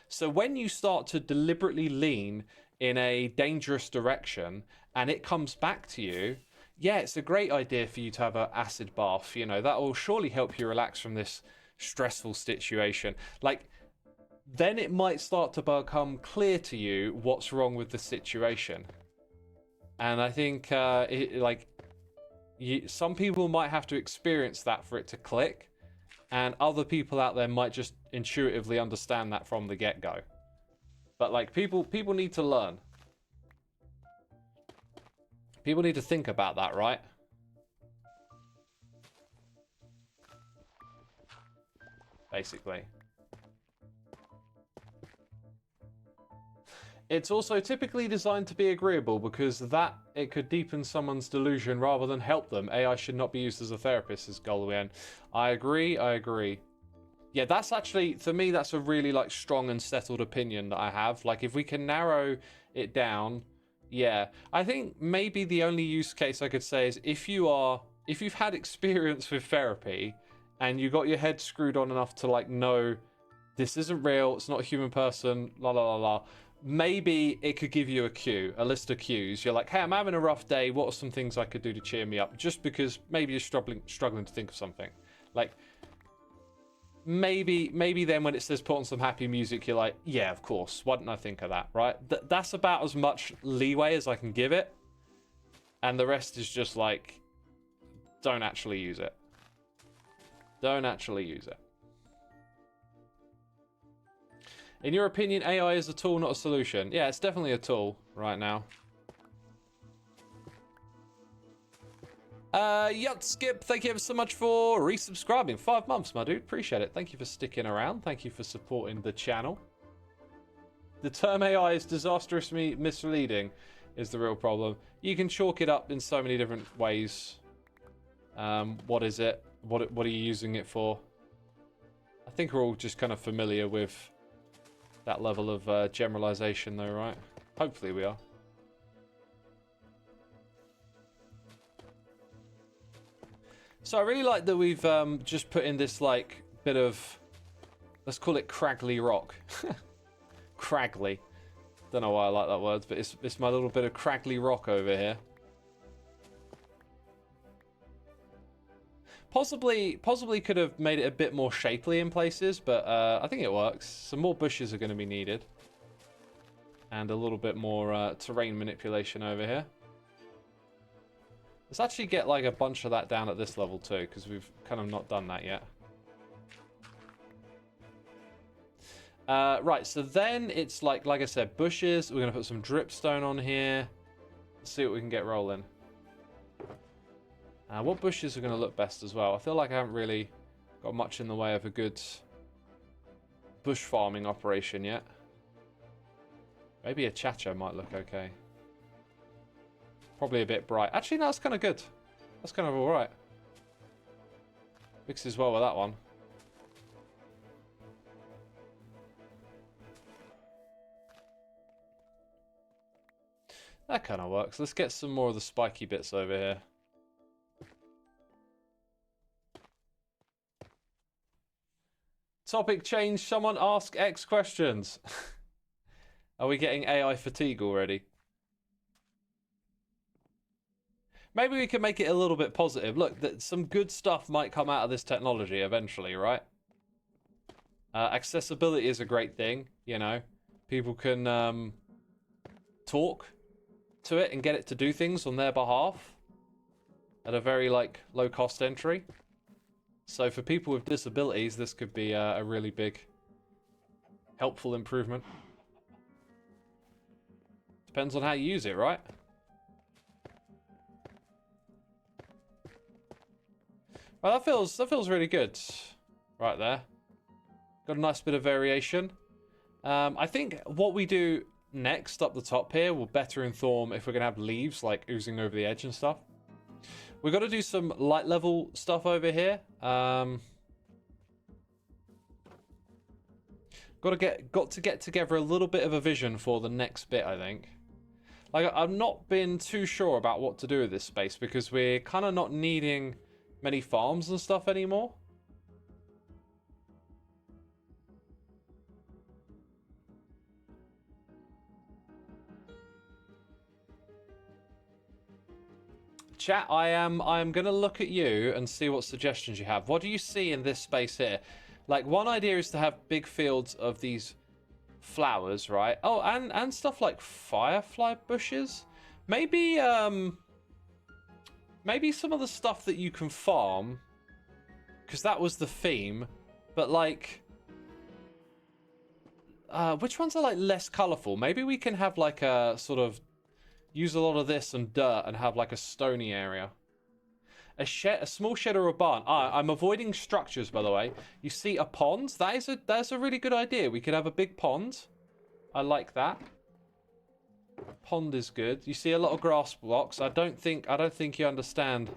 So when you start to deliberately lean in a dangerous direction and it comes back to you, yeah, it's a great idea for you to have an acid bath. You know, that will surely help you relax from this stressful situation. Like, then it might start to become clear to you what's wrong with the situation. And I think, some people might have to experience that for it to click, and other people out there might just intuitively understand that from the get-go. But, like, people need to learn. People need to think about that, right? Basically. It's also typically designed to be agreeable, because it could deepen someone's delusion rather than help them. AI should not be used as a therapist, says Golden. I agree. Yeah, that's actually, for me, that's a really, like, strong and settled opinion that I have. Like, if we can narrow it down, yeah. I think maybe the only use case I could say is if you've had experience with therapy and you got your head screwed on enough to, like, know this isn't real, it's not a human person, la la la la. Maybe it could give you a list of cues. You're like, hey, I'm having a rough day. What are some things I could do to cheer me up? Just because maybe you're struggling to think of something. Like, maybe then when it says put on some happy music, you're like, yeah, of course. Why didn't I think of that, right? That's about as much leeway as I can give it. And the rest is just like, don't actually use it. Don't actually use it. In your opinion, AI is a tool, not a solution. Yeah, it's definitely a tool right now. Skip, thank you ever so much for resubscribing. 5 months, my dude. Appreciate it. Thank you for sticking around. Thank you for supporting the channel. The term AI is disastrously misleading is the real problem. You can chalk it up in so many different ways. What is it? What are you using it for? I think we're all just kind of familiar with that level of generalization though, right? Hopefully we are. So I really like that we've just put in this like bit of, let's call it craggly rock. Craggly. Don't know why I like that word, but it's my little bit of craggly rock over here. Possibly could have made it a bit more shapely in places, but I think it works. Some more bushes are going to be needed. And a little bit more terrain manipulation over here. Let's actually get like a bunch of that down at this level too, because we've kind of not done that yet. Right, so then it's like I said, bushes. We're going to put some dripstone on here. Let's see what we can get rolling. What bushes are going to look best as well? I feel like I haven't really got much in the way of a good bush farming operation yet. Maybe a chacho might look okay. Probably a bit bright. Actually, no, that's kind of good. That's kind of alright. Mixes well with that one. That kind of works. Let's get some more of the spiky bits over here. Topic change. Someone ask X questions. Are we getting AI fatigue already? Maybe we can make it a little bit positive. Look, some good stuff might come out of this technology eventually, right? Accessibility is a great thing, you know. People can talk to it and get it to do things on their behalf at a very, like, low-cost entry. So for people with disabilities, this could be a really big, helpful improvement. Depends on how you use it, right? Well, that feels really good, right there. Got a nice bit of variation. I think what we do next up the top here will better inform if we're gonna have leaves like oozing over the edge and stuff. We've got to do some light level stuff over here. Got to get together a little bit of a vision for the next bit, I think. Like, I've not been too sure about what to do with this space because we're kind of not needing many farms and stuff anymore. Chat, I am gonna look at you and see what suggestions you have. What do you see in this space here? Like, one idea is to have big fields of these flowers, right? Oh, and stuff like firefly bushes. Maybe maybe some of the stuff that you can farm, because that was the theme. But like, which ones are like less colorful? Maybe we can have like a sort of use a lot of this and dirt and have like a stony area. A small shed or a barn. I'm avoiding structures, by the way. You see a pond? That's a really good idea. We could have a big pond. I like that. Pond is good. You see a lot of grass blocks. I don't think you understand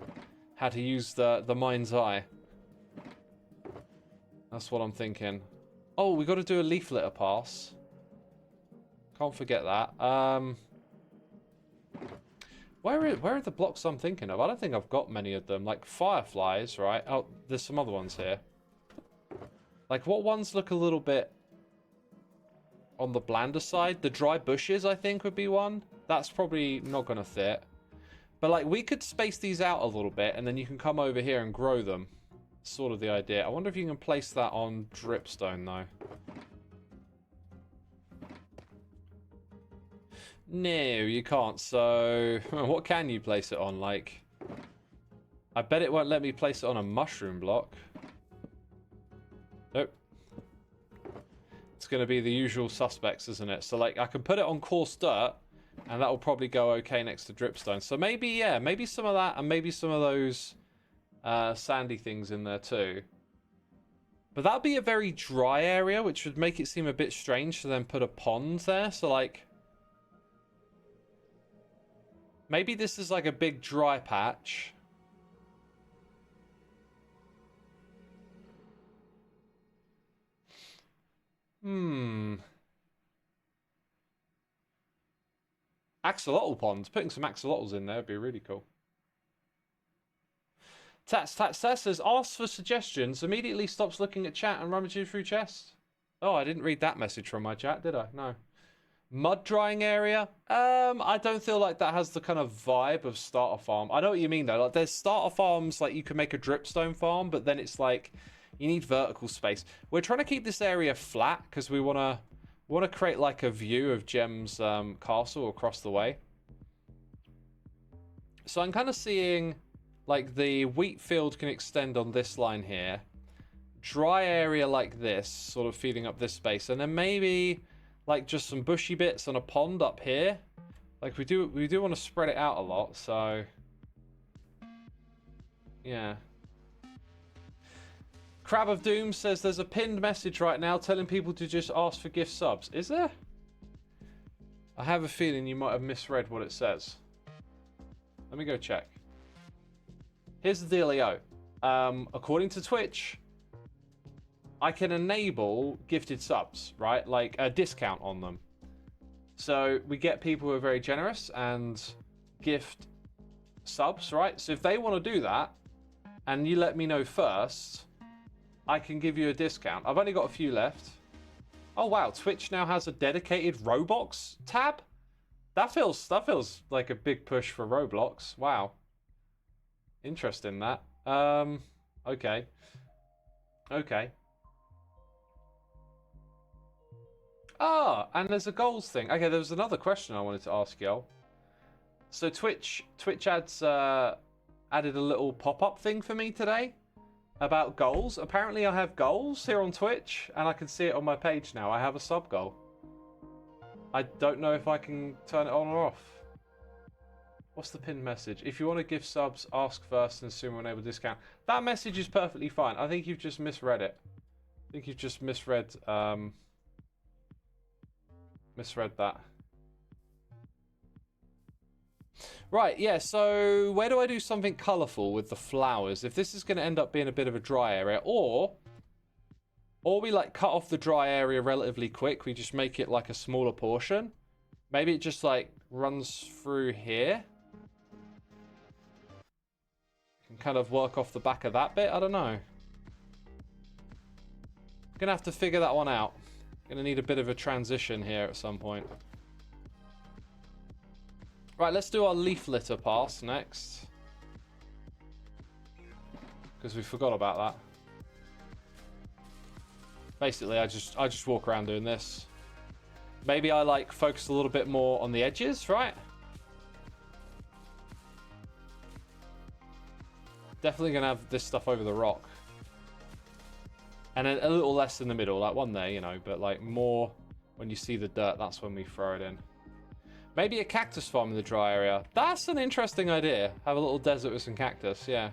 how to use the mind's eye. That's what I'm thinking. Oh, we got to do a leaf litter pass. Can't forget that. Where are the blocks I'm thinking of? I don't think I've got many of them. Like fireflies, right? Oh, there's some other ones here. Like, what ones look a little bit on the blander side? The dry bushes, I think, would be one. That's probably not going to fit. But, like, we could space these out a little bit, and then you can come over here and grow them. Sort of the idea. I wonder if you can place that on dripstone, though. No, you can't. So, what can you place it on? Like, I bet it won't let me place it on a mushroom block. Nope. It's going to be the usual suspects, isn't it? So, like, I can put it on coarse dirt, and that will probably go okay next to dripstone. So maybe, yeah, maybe some of that, and maybe some of those sandy things in there too. But that would be a very dry area, which would make it seem a bit strange to then put a pond there. So, like, maybe this is like a big dry patch. Axolotl ponds. Putting some axolotls in there would be really cool. Tats says, ask for suggestions, immediately stops looking at chat and rummaging through chests. Oh, I didn't read that message from my chat, did I? No. Mud drying area? I don't feel like that has the kind of vibe of starter farm. I know what you mean though. Like there's starter farms, like you can make a dripstone farm, but then it's like you need vertical space. We're trying to keep this area flat because we want to create like a view of Gem's castle across the way. So I'm kind of seeing like the wheat field can extend on this line here. Dry area like this, sort of feeding up this space, and then maybe like just some bushy bits on a pond up here. Like we do want to spread it out a lot, so yeah. Crab of Doom says there's a pinned message right now telling people to just ask for gift subs. Is there? I have a feeling you might have misread what it says. Let me go check. Here's the dealio. According to Twitch, I can enable gifted subs, right? Like a discount on them. So we get people who are very generous and gift subs, right? So if they want to do that and you let me know first, I can give you a discount. I've only got a few left. Oh wow, Twitch now has a dedicated Roblox tab? That feels like a big push for Roblox. Wow. Interesting that. Okay. Okay. Ah, and there's a goals thing. Okay, there was another question I wanted to ask y'all. So Twitch ads added a little pop-up thing for me today about goals. Apparently I have goals here on Twitch, and I can see it on my page now. I have a sub goal. I don't know if I can turn it on or off. What's the pinned message? If you want to give subs, ask first and soon we'll enable discount. That message is perfectly fine. I think you've just misread it. I think you've just misread that. Right, yeah, so where do I do something colourful with the flowers? If this is going to end up being a bit of a dry area, or we like cut off the dry area relatively quick, we just make it like a smaller portion. Maybe it just like runs through here. Can kind of work off the back of that bit, I don't know. Gonna have to figure that one out. Gonna need a bit of a transition here at some point. Right, let's do our leaf litter pass next. Because we forgot about that. Basically, I just walk around doing this. Maybe I like focus a little bit more on the edges, right? Definitely gonna have this stuff over the rock. And a little less in the middle, like one there, you know, but like more when you see the dirt, that's when we throw it in. Maybe a cactus farm in the dry area. That's an interesting idea. Have a little desert with some cactus, yeah.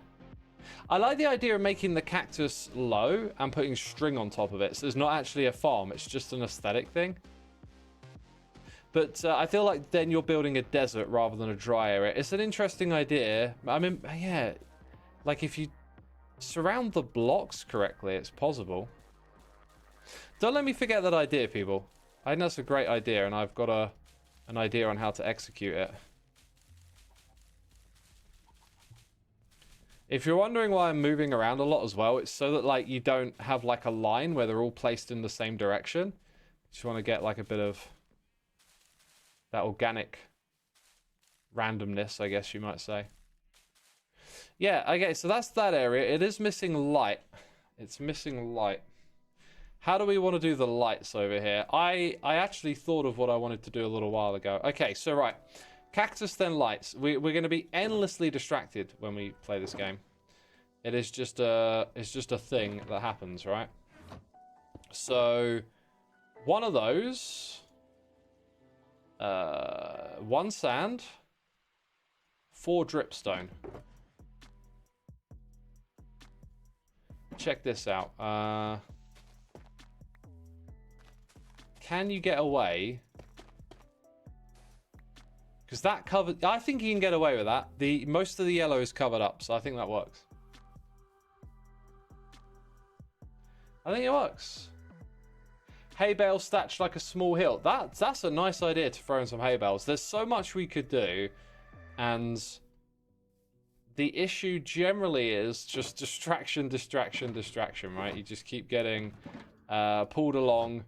I like the idea of making the cactus low and putting string on top of it. So there's not actually a farm, it's just an aesthetic thing. But I feel like then you're building a desert rather than a dry area. It's an interesting idea. I mean, yeah, like if you surround the blocks correctly, it's possible. Don't let me forget that idea, people. I think that's a great idea, and I've got an idea on how to execute it. If you're wondering why I'm moving around a lot as well, it's so that like you don't have like a line where they're all placed in the same direction. Just want to get like a bit of that organic randomness, I guess you might say. Yeah, okay, so that's that area. It is missing light. It's missing light. How do we want to do the lights over here? I actually thought of what I wanted to do a little while ago. Okay, so right. Cactus, then lights. We're going to be endlessly distracted when we play this game. It's just a thing that happens, right? So, one of those. 1 sand. 4 dripstone. Check this out. Can you get away? Because that covered... I think you can get away with that. Most of the yellow is covered up, so I think that works. I think it works. Hay bale thatched like a small hill. That's a nice idea to throw in some hay bales. There's so much we could do, and the issue generally is just distraction, right? You just keep getting pulled along,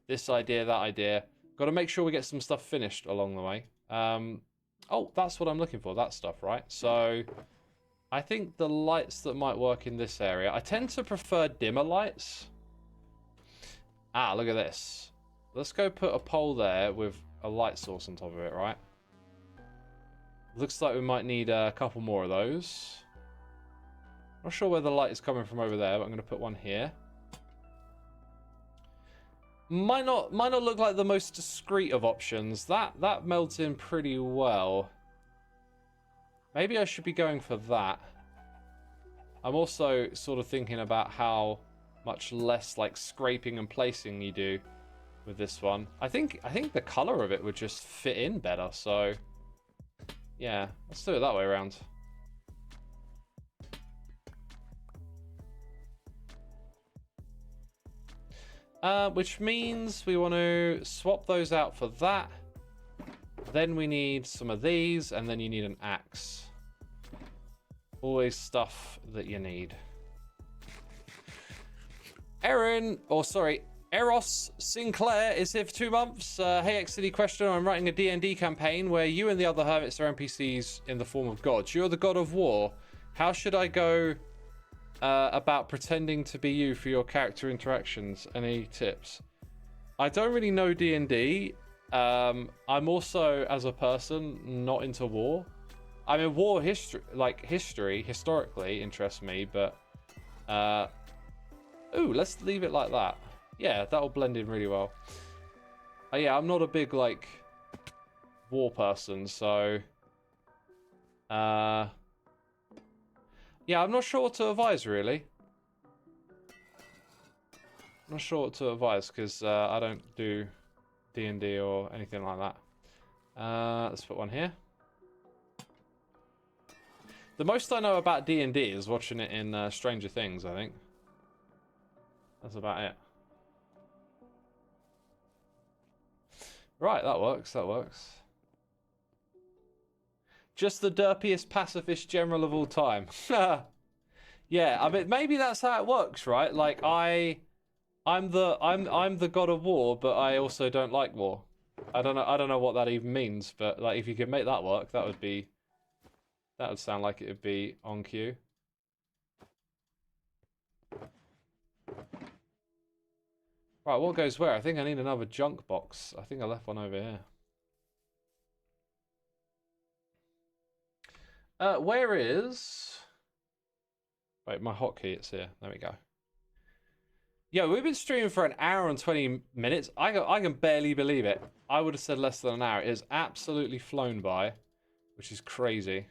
this idea, that idea. Got to make sure we get some stuff finished along the way. Oh, that's what I'm looking for, that stuff, right? So I think the lights that might work in this area, I tend to prefer dimmer lights. Ah, look at this. Let's go put a pole there with a light source on top of it, right? Looks like we might need a couple more of those. Not sure where the light is coming from over there, but I'm going to put one here. Might not look like the most discreet of options. That melts in pretty well. Maybe I should be going for that. I'm also sort of thinking about how much less like scraping and placing you do with this one. I think the color of it would just fit in better, so yeah, let's do it that way around. Which means we want to swap those out for that. Then we need some of these, and then you need an axe. Always stuff that you need. Eros Sinclair is here for 2 months. Hey, XCD question. I'm writing a D&D campaign where you and the other hermits are NPCs in the form of gods. You're the god of war. How should I go about pretending to be you for your character interactions? Any tips? I don't really know D&D. I'm also, as a person, not into war. I mean, war history, historically interests me, but ooh, let's leave it like that. Yeah, that'll blend in really well. Yeah, I'm not a big, like, war person, so yeah, I'm not sure what to advise, really. I'm not sure what to advise, because I don't do D&D or anything like that. Let's put one here. The most I know about D&D is watching it in Stranger Things, I think. That's about it. Right, that works, that works. Just the derpiest pacifist general of all time. Yeah, I mean, maybe that's how it works, right? Like, I'm the god of war, but I also don't like war. I don't know what that even means, but like, if you could make that work, that would sound like it would be on cue. Right, what goes where? I think I need another junk box. I think I left one over here. Where is... Wait, my hotkey, it's here. There we go. Yeah, we've been streaming for an hour and 20 minutes. I can barely believe it. I would have said less than an hour. It has absolutely flown by, which is crazy.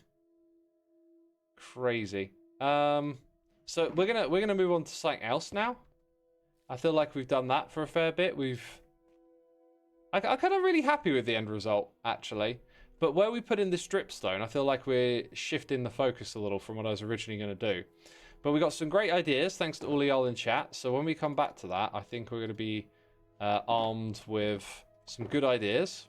Crazy. So we're gonna move on to something else now. I feel like we've done that for a fair bit. I'm kind of really happy with the end result, actually. But where we put in this dripstone, I feel like we're shifting the focus a little from what I was originally going to do. But we got some great ideas, thanks to all y'all in chat. So when we come back to that, I think we're going to be armed with some good ideas.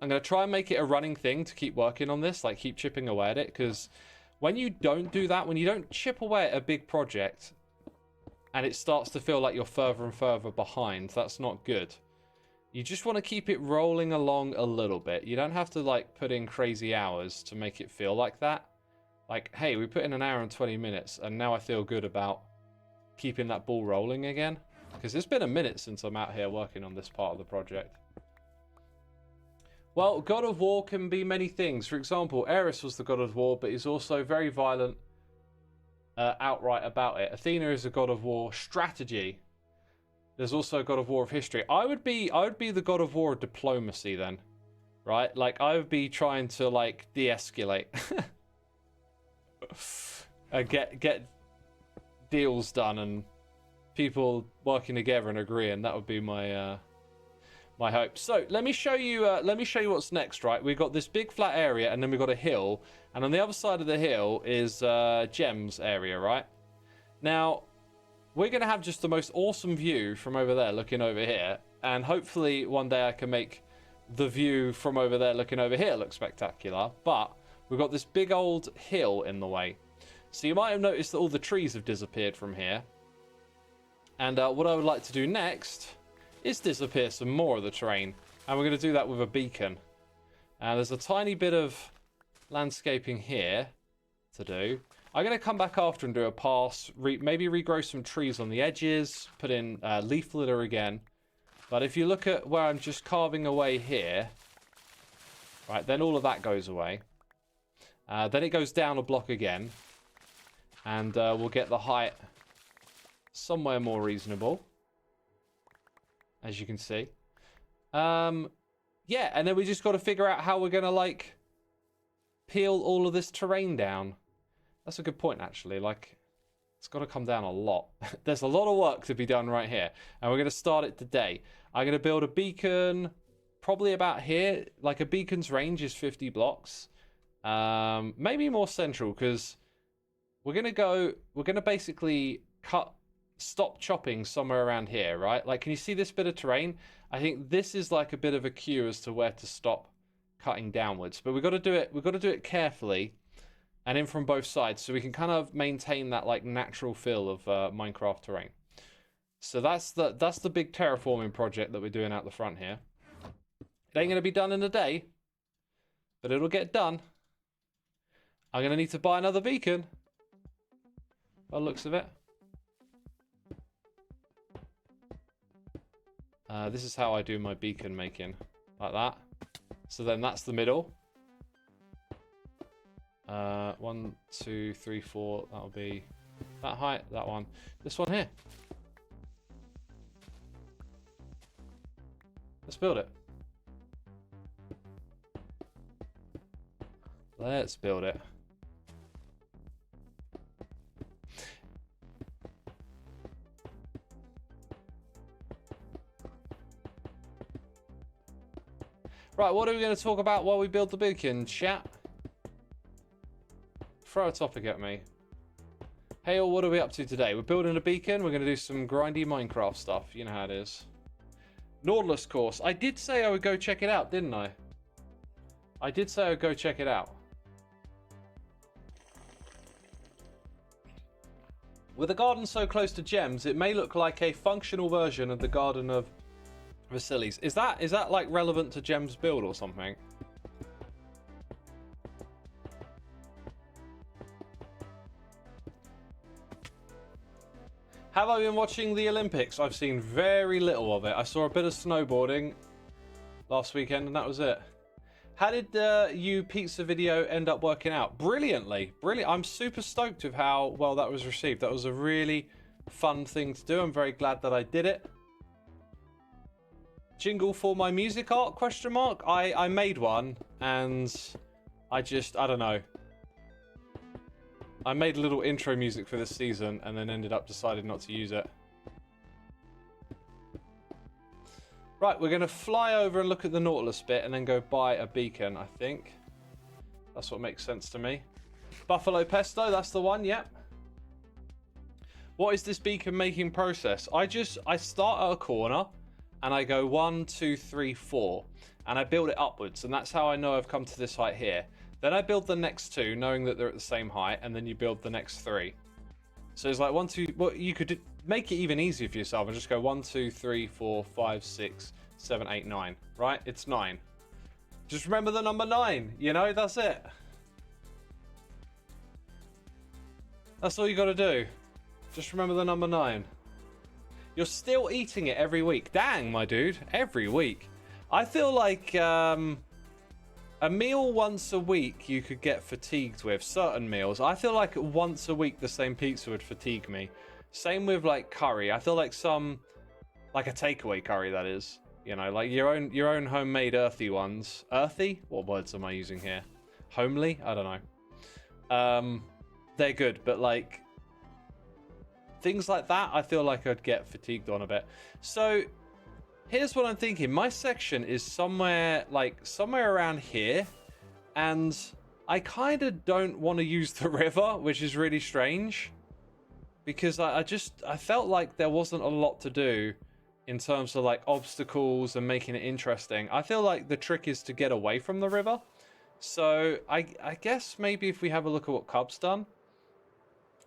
I'm going to try and make it a running thing to keep working on this, like keep chipping away at it. Because when you don't do that, when you don't chip away at a big project, and it starts to feel like you're further and further behind, that's not good. You just want to keep it rolling along a little bit. You don't have to like put in crazy hours to make it feel like that. Like, hey, we put in an hour and 20 minutes and now I feel good about keeping that ball rolling again. Because it's been a minute since I'm out here working on this part of the project. Well, God of War can be many things. For example, Eris was the God of War, but he's also very violent outright about it. Athena is a God of War strategy. There's also a God of War of history. I would be the God of War of diplomacy then, right? Like I would be trying to like de-escalate, get deals done and people working together and agreeing. That would be my my hope. So let me show you what's next. Right, we've got this big flat area, and then we've got a hill, and on the other side of the hill is Gems area. Right now, we're going to have just the most awesome view from over there looking over here. And hopefully one day I can make the view from over there looking over here look spectacular. But we've got this big old hill in the way. So you might have noticed that all the trees have disappeared from here. And what I would like to do next is disappear some more of the terrain. And we're going to do that with a beacon. And there's a tiny bit of landscaping here to do. I'm going to come back after and do a pass. Maybe regrow some trees on the edges. Put in leaf litter again. But if you look at where I'm just carving away here. Right, then all of that goes away. Then it goes down a block again. And we'll get the height somewhere more reasonable. As you can see. Yeah, and then we just got to figure out how we're going to, like, peel all of this terrain down. That's a good point, actually. Like, it's got to come down a lot. There's a lot of work to be done right here. And we're going to start it today. I'm going to build a beacon probably about here. Like, a beacon's range is 50 blocks. Maybe more central, because we're going to basically stop chopping somewhere around here, right? Like, can you see this bit of terrain? I think this is like a bit of a cue as to where to stop cutting downwards. But we've got to do it carefully and in from both sides so we can kind of maintain that like natural feel of Minecraft terrain. So that's the big terraforming project that we're doing out the front here. It ain't going to be done in a day, but it'll get done. I'm going to need to buy another beacon by the looks of it. This is how I do my beacon making, like that. So then that's the middle. 1, 2, 3, 4. That'll be that height. That one. This one here. Let's build it. Let's build it. Right, what are we going to talk about while we build the beacon, chat? Throw a topic at me. Hey, all, what are we up to today? We're building a beacon. We're going to do some grindy Minecraft stuff. You know how it is. Nautilus course. I did say I would go check it out, didn't I? I did say I would go check it out. With a garden so close to gems, it may look like a functional version of the garden of Vasilis. Is that like relevant to Gem's build or something? Have I been watching the Olympics? I've seen very little of it. I saw a bit of snowboarding last weekend and that was it. How did you pizza video end up working out? Brilliantly. Brilliant. I'm super stoked with how well that was received. That was a really fun thing to do. I'm very glad that I did it. Jingle for my music art, question mark? I made one and I don't know. I made a little intro music for this season and then ended up deciding not to use it. Right, we're going to fly over and look at the Nautilus bit and then go buy a beacon, I think. That's what makes sense to me. Buffalo pesto, that's the one, yep. What is this beacon making process? I start at a corner and I go 1, 2, 3, 4. And I build it upwards, and that's how I know I've come to this height here. Then I build the next 2, knowing that they're at the same height, and then you build the next 3. So it's like 1, 2... Well, you could make it even easier for yourself and just go 1, 2, 3, 4, 5, 6, 7, 8, 9. Right? It's 9. Just remember the number 9. You know, that's it. That's all you got to do. Just remember the number 9. You're still eating it every week. Dang, my dude. Every week. I feel like a meal once a week you could get fatigued with. Certain meals. I feel like once a week the same pizza would fatigue me. Same with like curry. I feel like like a takeaway curry, that is. You know, like your own homemade earthy ones. Earthy? What words am I using here? Homely? I don't know. They're good, but like things like that, I feel like I'd get fatigued on a bit. So here's what I'm thinking. My section is somewhere around here, and I kind of don't want to use the river, which is really strange because I felt like there wasn't a lot to do in terms of like obstacles and making it interesting. I feel like the trick is to get away from the river. So I guess maybe if we have a look at what Cub's done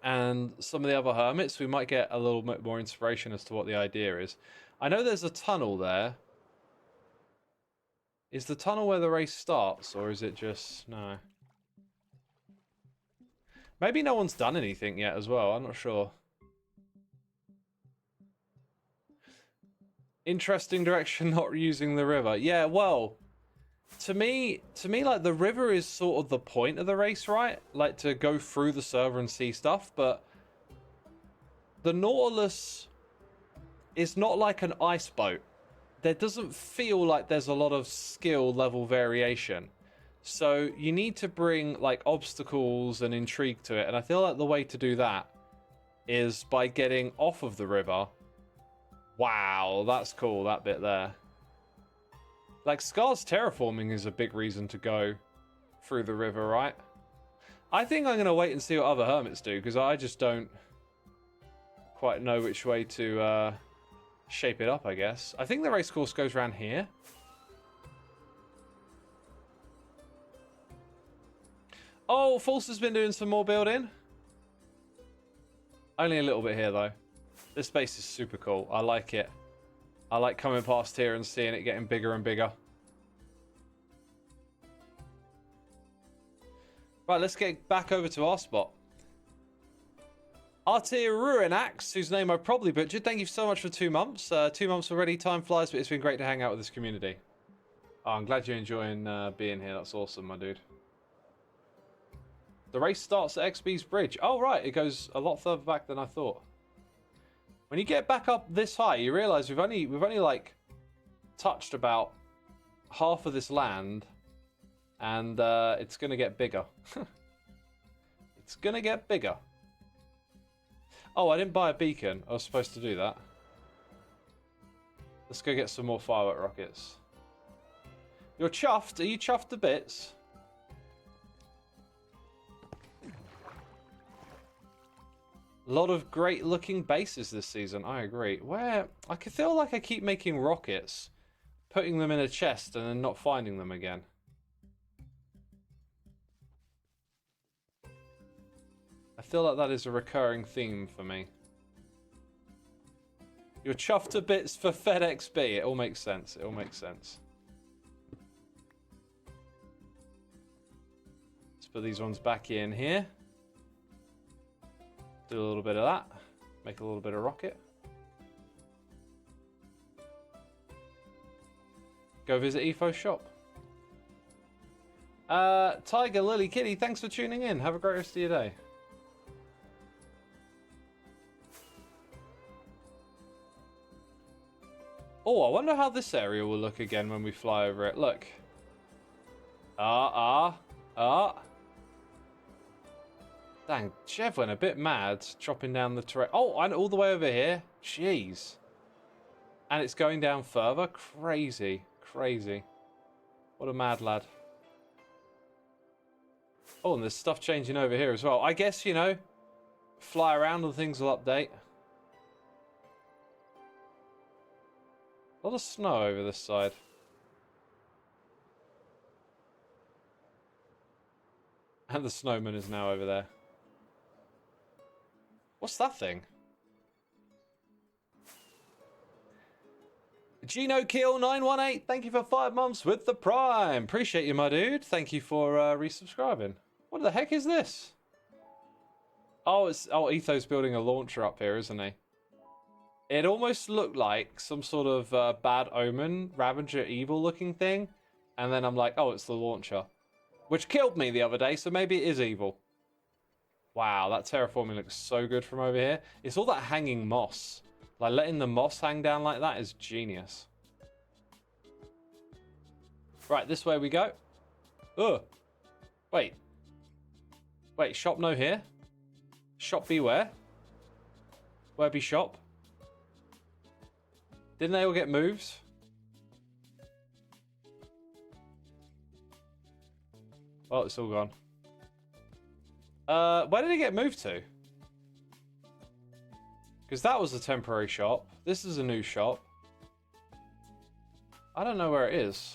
and some of the other hermits, we might get a little bit more inspiration as to what the idea is. I know there's a tunnel there. Is the tunnel where the race starts, or is it just... no? Maybe no one's done anything yet as well, I'm not sure. Interesting direction not using the river. Yeah, well, to me, like, the river is sort of the point of the race, right? Like, to go through the server and see stuff, but the Nautilus is not like an ice boat. There doesn't feel like there's a lot of skill level variation. So you need to bring, like, obstacles and intrigue to it, and I feel like the way to do that is by getting off of the river. Wow, that's cool, that bit there. Like, Scar's terraforming is a big reason to go through the river, right? I think I'm going to wait and see what other hermits do, because I just don't quite know which way to shape it up, I guess. I think the race course goes around here. Oh, False has been doing some more building. Only a little bit here, though. This space is super cool. I like it. I like coming past here and seeing it getting bigger and bigger. Right, let's get back over to our spot. Artir Ruinax, whose name I probably butchered, thank you so much for 2 months. 2 months already, time flies, but it's been great to hang out with this community. Oh, I'm glad you're enjoying being here. That's awesome, my dude. The race starts at XB's bridge. Oh, right, it goes a lot further back than I thought. When you get back up this high, you realise we've only like touched about half of this land, and it's gonna get bigger. It's gonna get bigger. Oh, I didn't buy a beacon. I was supposed to do that. Let's go get some more firework rockets. You're chuffed? Are you chuffed to bits? A lot of great looking bases this season, I agree. Where I can feel like I keep making rockets, putting them in a chest and then not finding them again. I feel like that is a recurring theme for me. You're chuffed to bits for FedXB. It all makes sense. It all makes sense. Let's put these ones back in here. Do a little bit of that. Make a little bit of rocket. Go visit Etho's shop. Tiger Lily Kitty, thanks for tuning in. Have a great rest of your day. Oh, I wonder how this area will look again when we fly over it. Look. Dang, Jeff went a bit mad chopping down the terrain. Oh, and all the way over here. Jeez. And it's going down further. Crazy. Crazy. What a mad lad. Oh, and there's stuff changing over here as well. I guess, you know, fly around and things will update. A lot of snow over this side. And the snowman is now over there. What's that thing? Gino Kill 918, thank you for 5 months with the Prime. Appreciate you, my dude. Thank you for resubscribing. What the heck is this? Oh, Etho's building a launcher up here, isn't he? It almost looked like some sort of bad omen, Ravager evil looking thing. And then I'm like, oh, it's the launcher. Which killed me the other day, so maybe it is evil. Wow, that terraforming looks so good from over here. It's all that hanging moss. Like, letting the moss hang down like that is genius. Right, this way we go. Ugh. Wait. Wait, shop no here? Shop beware? Where be shop? Didn't they all get moved? Oh, it's all gone. Where did it get moved to? Because that was a temporary shop. This is a new shop. I don't know where it is.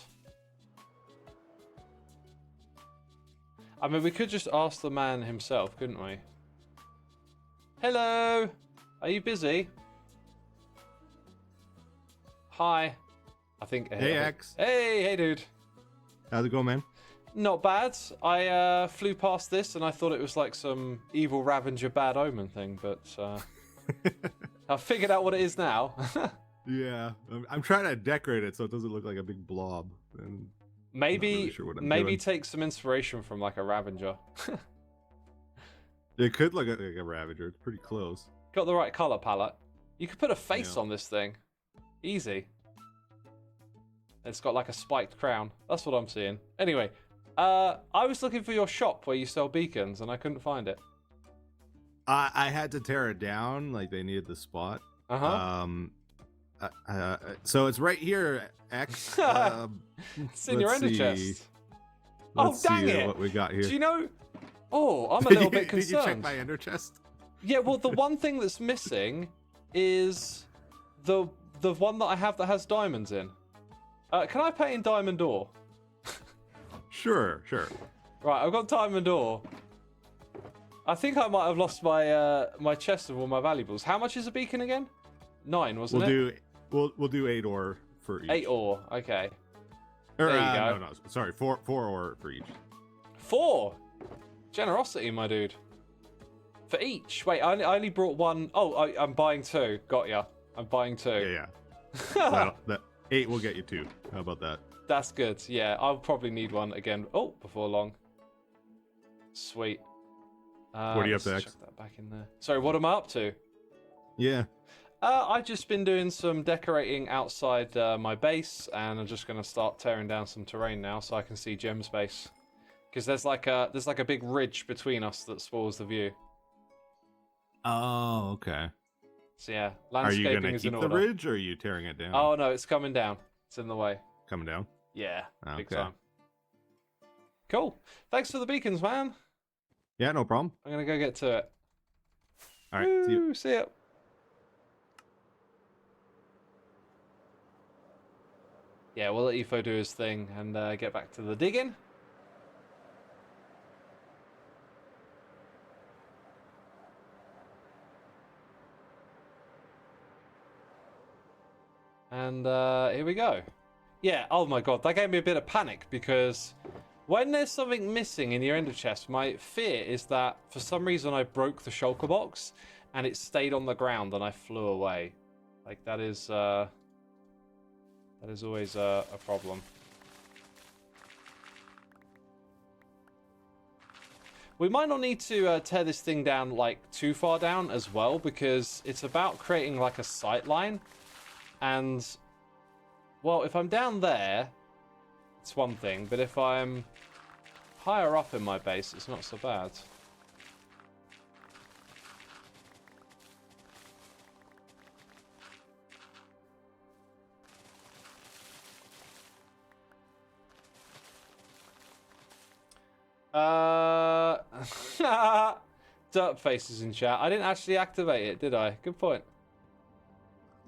I mean, we could just ask the man himself, couldn't we? Hello! Are you busy? Hi. I think... Hey, X. Hey, dude. How's it going, man? Not bad. I flew past this and I thought it was like some evil Ravager bad omen thing, but I've figured out what it is now. Yeah, I'm trying to decorate it so it doesn't look like a big blob. And maybe really sure maybe take some inspiration from like a Ravager. It could look like a Ravager. It's pretty close. Got the right color palette. You could put a face on this thing. Easy. It's got like a spiked crown. That's what I'm seeing. Anyway, I was looking for your shop where you sell beacons and I couldn't find it. I had to tear it down. Like they needed the spot. So it's right here, X. It's in your ender chest. Let's dang see it! What we got here? Do you know? Oh, I'm a little bit concerned. Did you check my ender chest? Yeah, well, the one thing that's missing is the one that I have that has diamonds in. Can I pay in diamond ore? Sure. Right, I've got diamond ore. I think I might have lost my my chest of all my valuables. How much is a beacon again? 9, wasn't it? We'll do 8 ore for each. 8 ore, okay. There you go. No, sorry, 4 ore for each. 4? Generosity, my dude. For each. Wait, I only brought 1. Oh, I'm buying 2. Got ya. I'm buying 2. Yeah. that 8 will get you 2. How about that? That's good. Yeah, I'll probably need 1 again. Oh, before long. Sweet. What are you up to, X? Chuck that back in there. Sorry, what am I up to? Yeah. I've just been doing some decorating outside my base, and I'm just going to start tearing down some terrain now so I can see Gem's base. Because there's like a big ridge between us that spoils the view. Oh, okay. So yeah, Are you landscaping going to is in keep the order. ridge, or are you tearing it down? Oh no, it's coming down. It's in the way. Coming down? Yeah, big Okay. time. Cool. Thanks for the beacons, man. Yeah, no problem. I'm going to go get to it. All right, see you. Woo, see ya. Yeah, we'll let Efo do his thing and get back to the digging. And here we go. Yeah, oh my god, that gave me a bit of panic because when there's something missing in your ender chest, my fear is that for some reason I broke the shulker box and it stayed on the ground and I flew away. Like that is always a problem. We might not need to tear this thing down like too far down as well, because it's about creating like a sightline. And well, if I'm down there, it's one thing, but if I'm higher up in my base, it's not so bad. Dirt faces in chat. I didn't actually activate it, did I? Good point.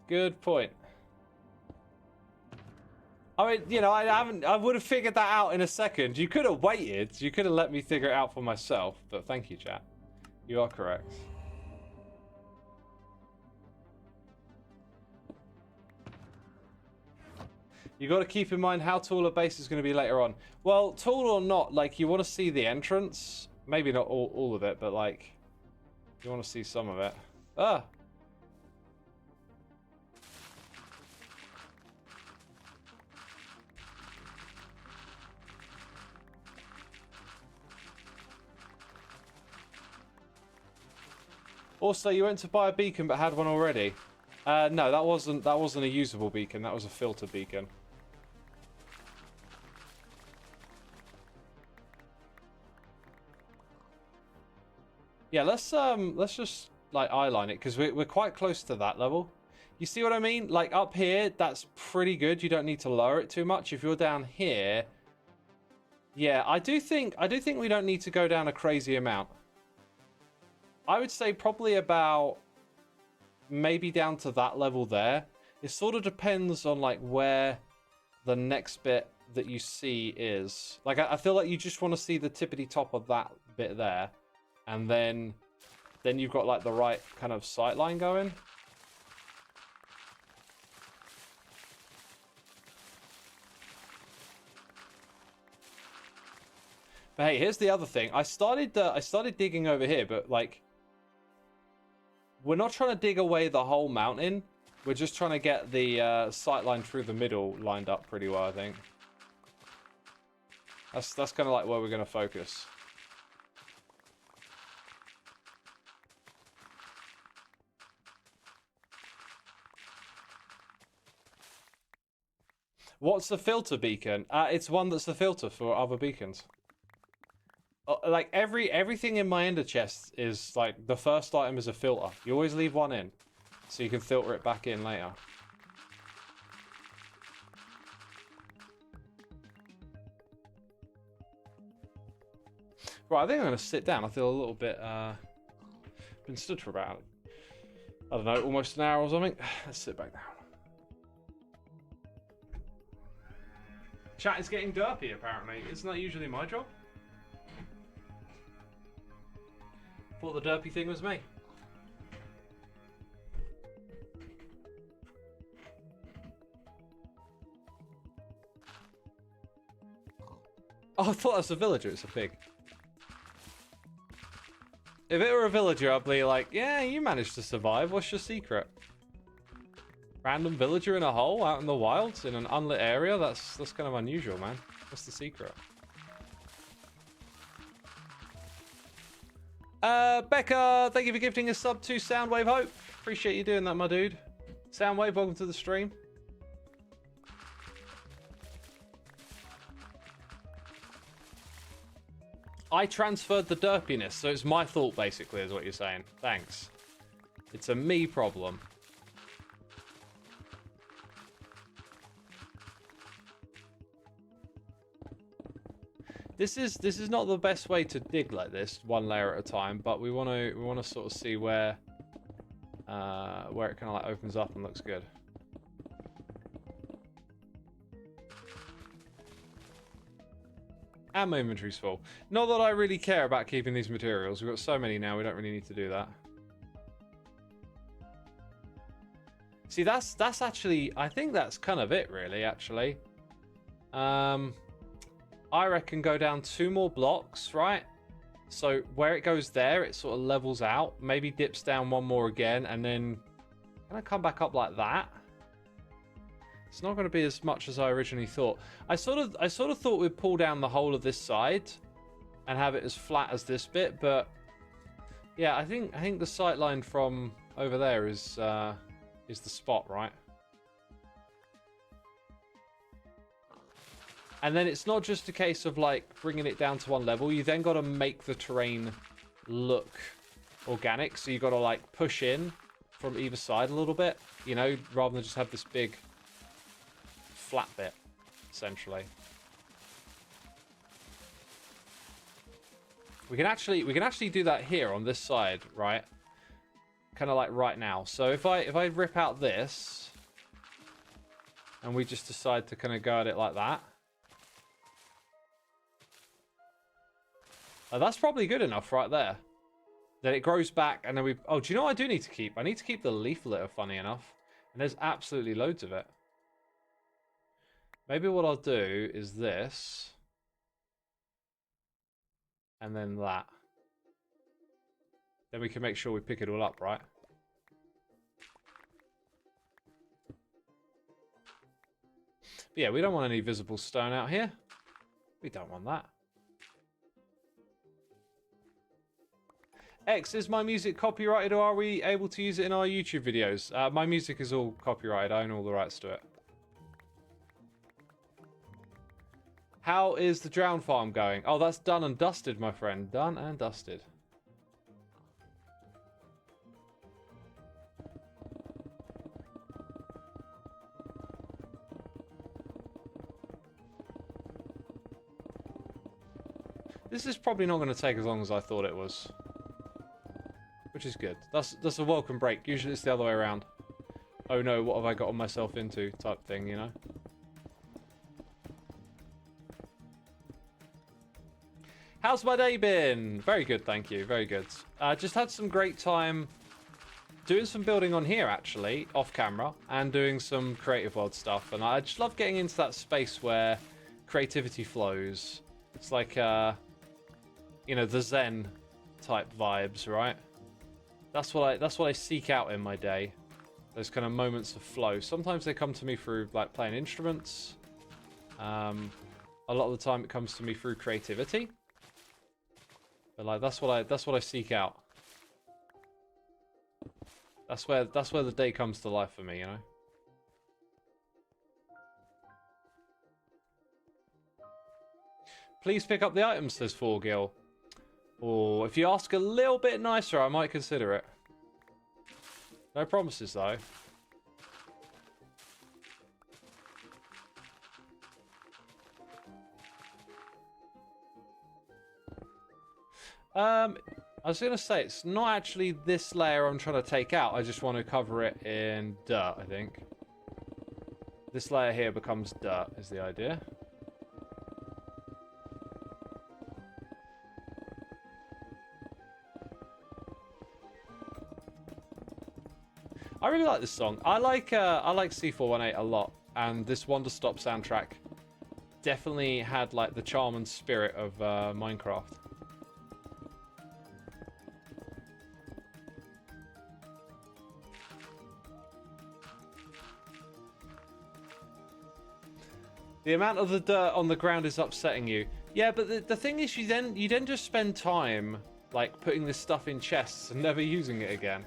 Good point. I mean, you know, I would have figured that out in a second. You could have waited. You could have let me figure it out for myself. But thank you, chat. You are correct. You got to keep in mind how tall a base is going to be later on. Well, tall or not, like, you want to see the entrance. Maybe not all of it, but, like, you want to see some of it. Ah! Also, you went to buy a beacon but had one already. No, that wasn't a usable beacon. That was a filter beacon. Yeah, let's just like eyeline it because we're quite close to that level. You see what I mean? Like up here, that's pretty good. You don't need to lower it too much. If you're down here, yeah, I do think we don't need to go down a crazy amount. I would say probably about maybe down to that level there. It sort of depends on like where the next bit that you see is. Like I feel like you just want to see the tippity top of that bit there, and then you've got like the right kind of sight line going. But hey, here's the other thing. I started digging over here, but like we're not trying to dig away the whole mountain. We're just trying to get the sight line through the middle lined up pretty well, I think. That's kind of like where we're going to focus. What's the filter beacon? It's one that's the filter for other beacons. Like everything in my ender chest is like the first item is a filter. You always leave one in, so you can filter it back in later. Right, I think I'm gonna sit down. I feel a little bit been stood for about, I don't know, almost an hour or something. Let's sit back down. Chat is getting derpy apparently. Isn't that usually my job? Thought the derpy thing was me. Oh, I thought that was a villager. It's a pig. If it were a villager, I'd be like, yeah, you managed to survive. What's your secret? Random villager in a hole out in the wilds in an unlit area? That's kind of unusual, man. What's the secret? Becca, thank you for gifting a sub to Soundwave Hope. Appreciate you doing that, my dude. Soundwave, welcome to the stream. I transferred the derpiness, so it's my fault, basically, is what you're saying. Thanks. It's a me problem. This is not the best way to dig like this, one layer at a time, but we want to sort of see where it kind of like opens up and looks good. And my inventory's full. Not that I really care about keeping these materials. We've got so many now, we don't really need to do that. See, that's actually, I think that's kind of it, really, actually. I reckon go down 2 more blocks, right? So where it goes there, it sort of levels out. Maybe dips down 1 more again, and then kind of come back up like that. It's not going to be as much as I originally thought. I sort of thought we'd pull down the whole of this side and have it as flat as this bit, but yeah, I think the sight line from over there is the spot, right? And then it's not just a case of like bringing it down to 1 level. You then got to make the terrain look organic. So you got to like push in from either side a little bit, you know, rather than just have this big flat bit, essentially. We can actually do that here on this side, right? Kind of like right now. So if I rip out this and we just decide to kind of go at it like that. That's probably good enough right there. Then it grows back and then we... Oh, do you know what I do need to keep? I need to keep the leaf litter, funny enough. And there's absolutely loads of it. Maybe what I'll do is this. And then that. Then we can make sure we pick it all up, right? But yeah, we don't want any visible stone out here. We don't want that. X, is my music copyrighted or are we able to use it in our YouTube videos? My music is all copyrighted. I own all the rights to it. How is the drown farm going? Oh, that's done and dusted, my friend. Done and dusted. This is probably not going to take as long as I thought it was. which is good. That's a welcome break. Usually it's the other way around. Oh no, what have I gotten myself into type thing, you know? How's my day been? Very good, thank you. Very good. Just had some great time doing some building on here, actually, off camera, and doing some creative world stuff. And I just love getting into that space where creativity flows. It's like, you know, the Zen type vibes, right? That's what I seek out in my day. Those kind of moments of flow. Sometimes they come to me through like playing instruments. A lot of the time it comes to me through creativity. But like that's what I seek out. That's where the day comes to life for me, you know. Please pick up the items, says 4Gil. Or if you ask a little bit nicer, I might consider it. No promises though. I was going to say, it's not actually this layer I'm trying to take out. I just want to cover it in dirt, I think. This layer here becomes dirt, is the idea. I really like this song. I like C418 a lot, and this Wonder Stop soundtrack definitely had like the charm and spirit of Minecraft. The amount of the dirt on the ground is upsetting you. Yeah, but the thing is, you then just spend time like putting this stuff in chests and never using it again.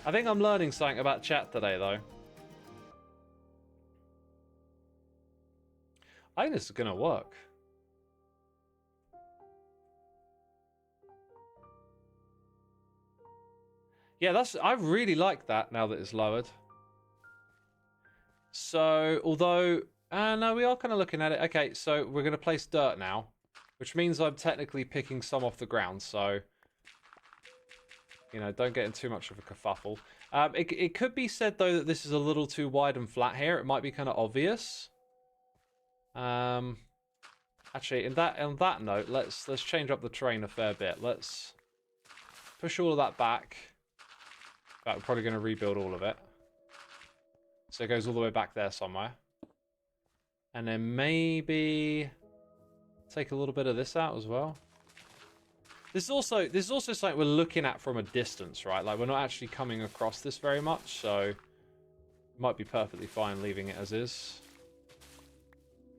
I think I'm learning something about chat today, though. I think this is gonna work. Yeah, I really like that now that it's lowered. So, although, no, we are kind of looking at it. Okay, so we're gonna place dirt now, which means I'm technically picking some off the ground. So, you know, don't get in too much of a kerfuffle. It could be said though that this is a little too wide and flat here. It might be kind of obvious. Actually, on that note, let's change up the terrain a fair bit. Let's push all of that back. We're probably going to rebuild all of it. So it goes all the way back there somewhere. And then maybe take a little bit of this out as well. This is also something we're looking at from a distance, right? Like, we're not actually coming across this very much, so it might be perfectly fine leaving it as is.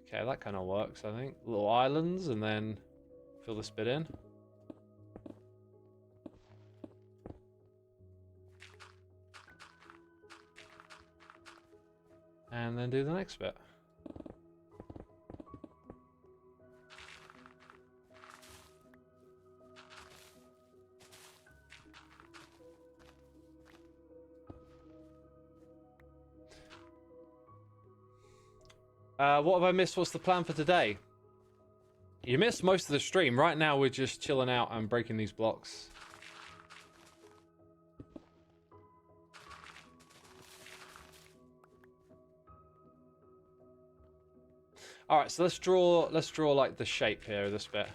Okay, that kind of works, I think. Little islands, and then fill this bit in. And then do the next bit. What have I missed? What's the plan for today? You missed most of the stream. Right now, we're just chilling out and breaking these blocks. All right, so let's draw like the shape here of this bit.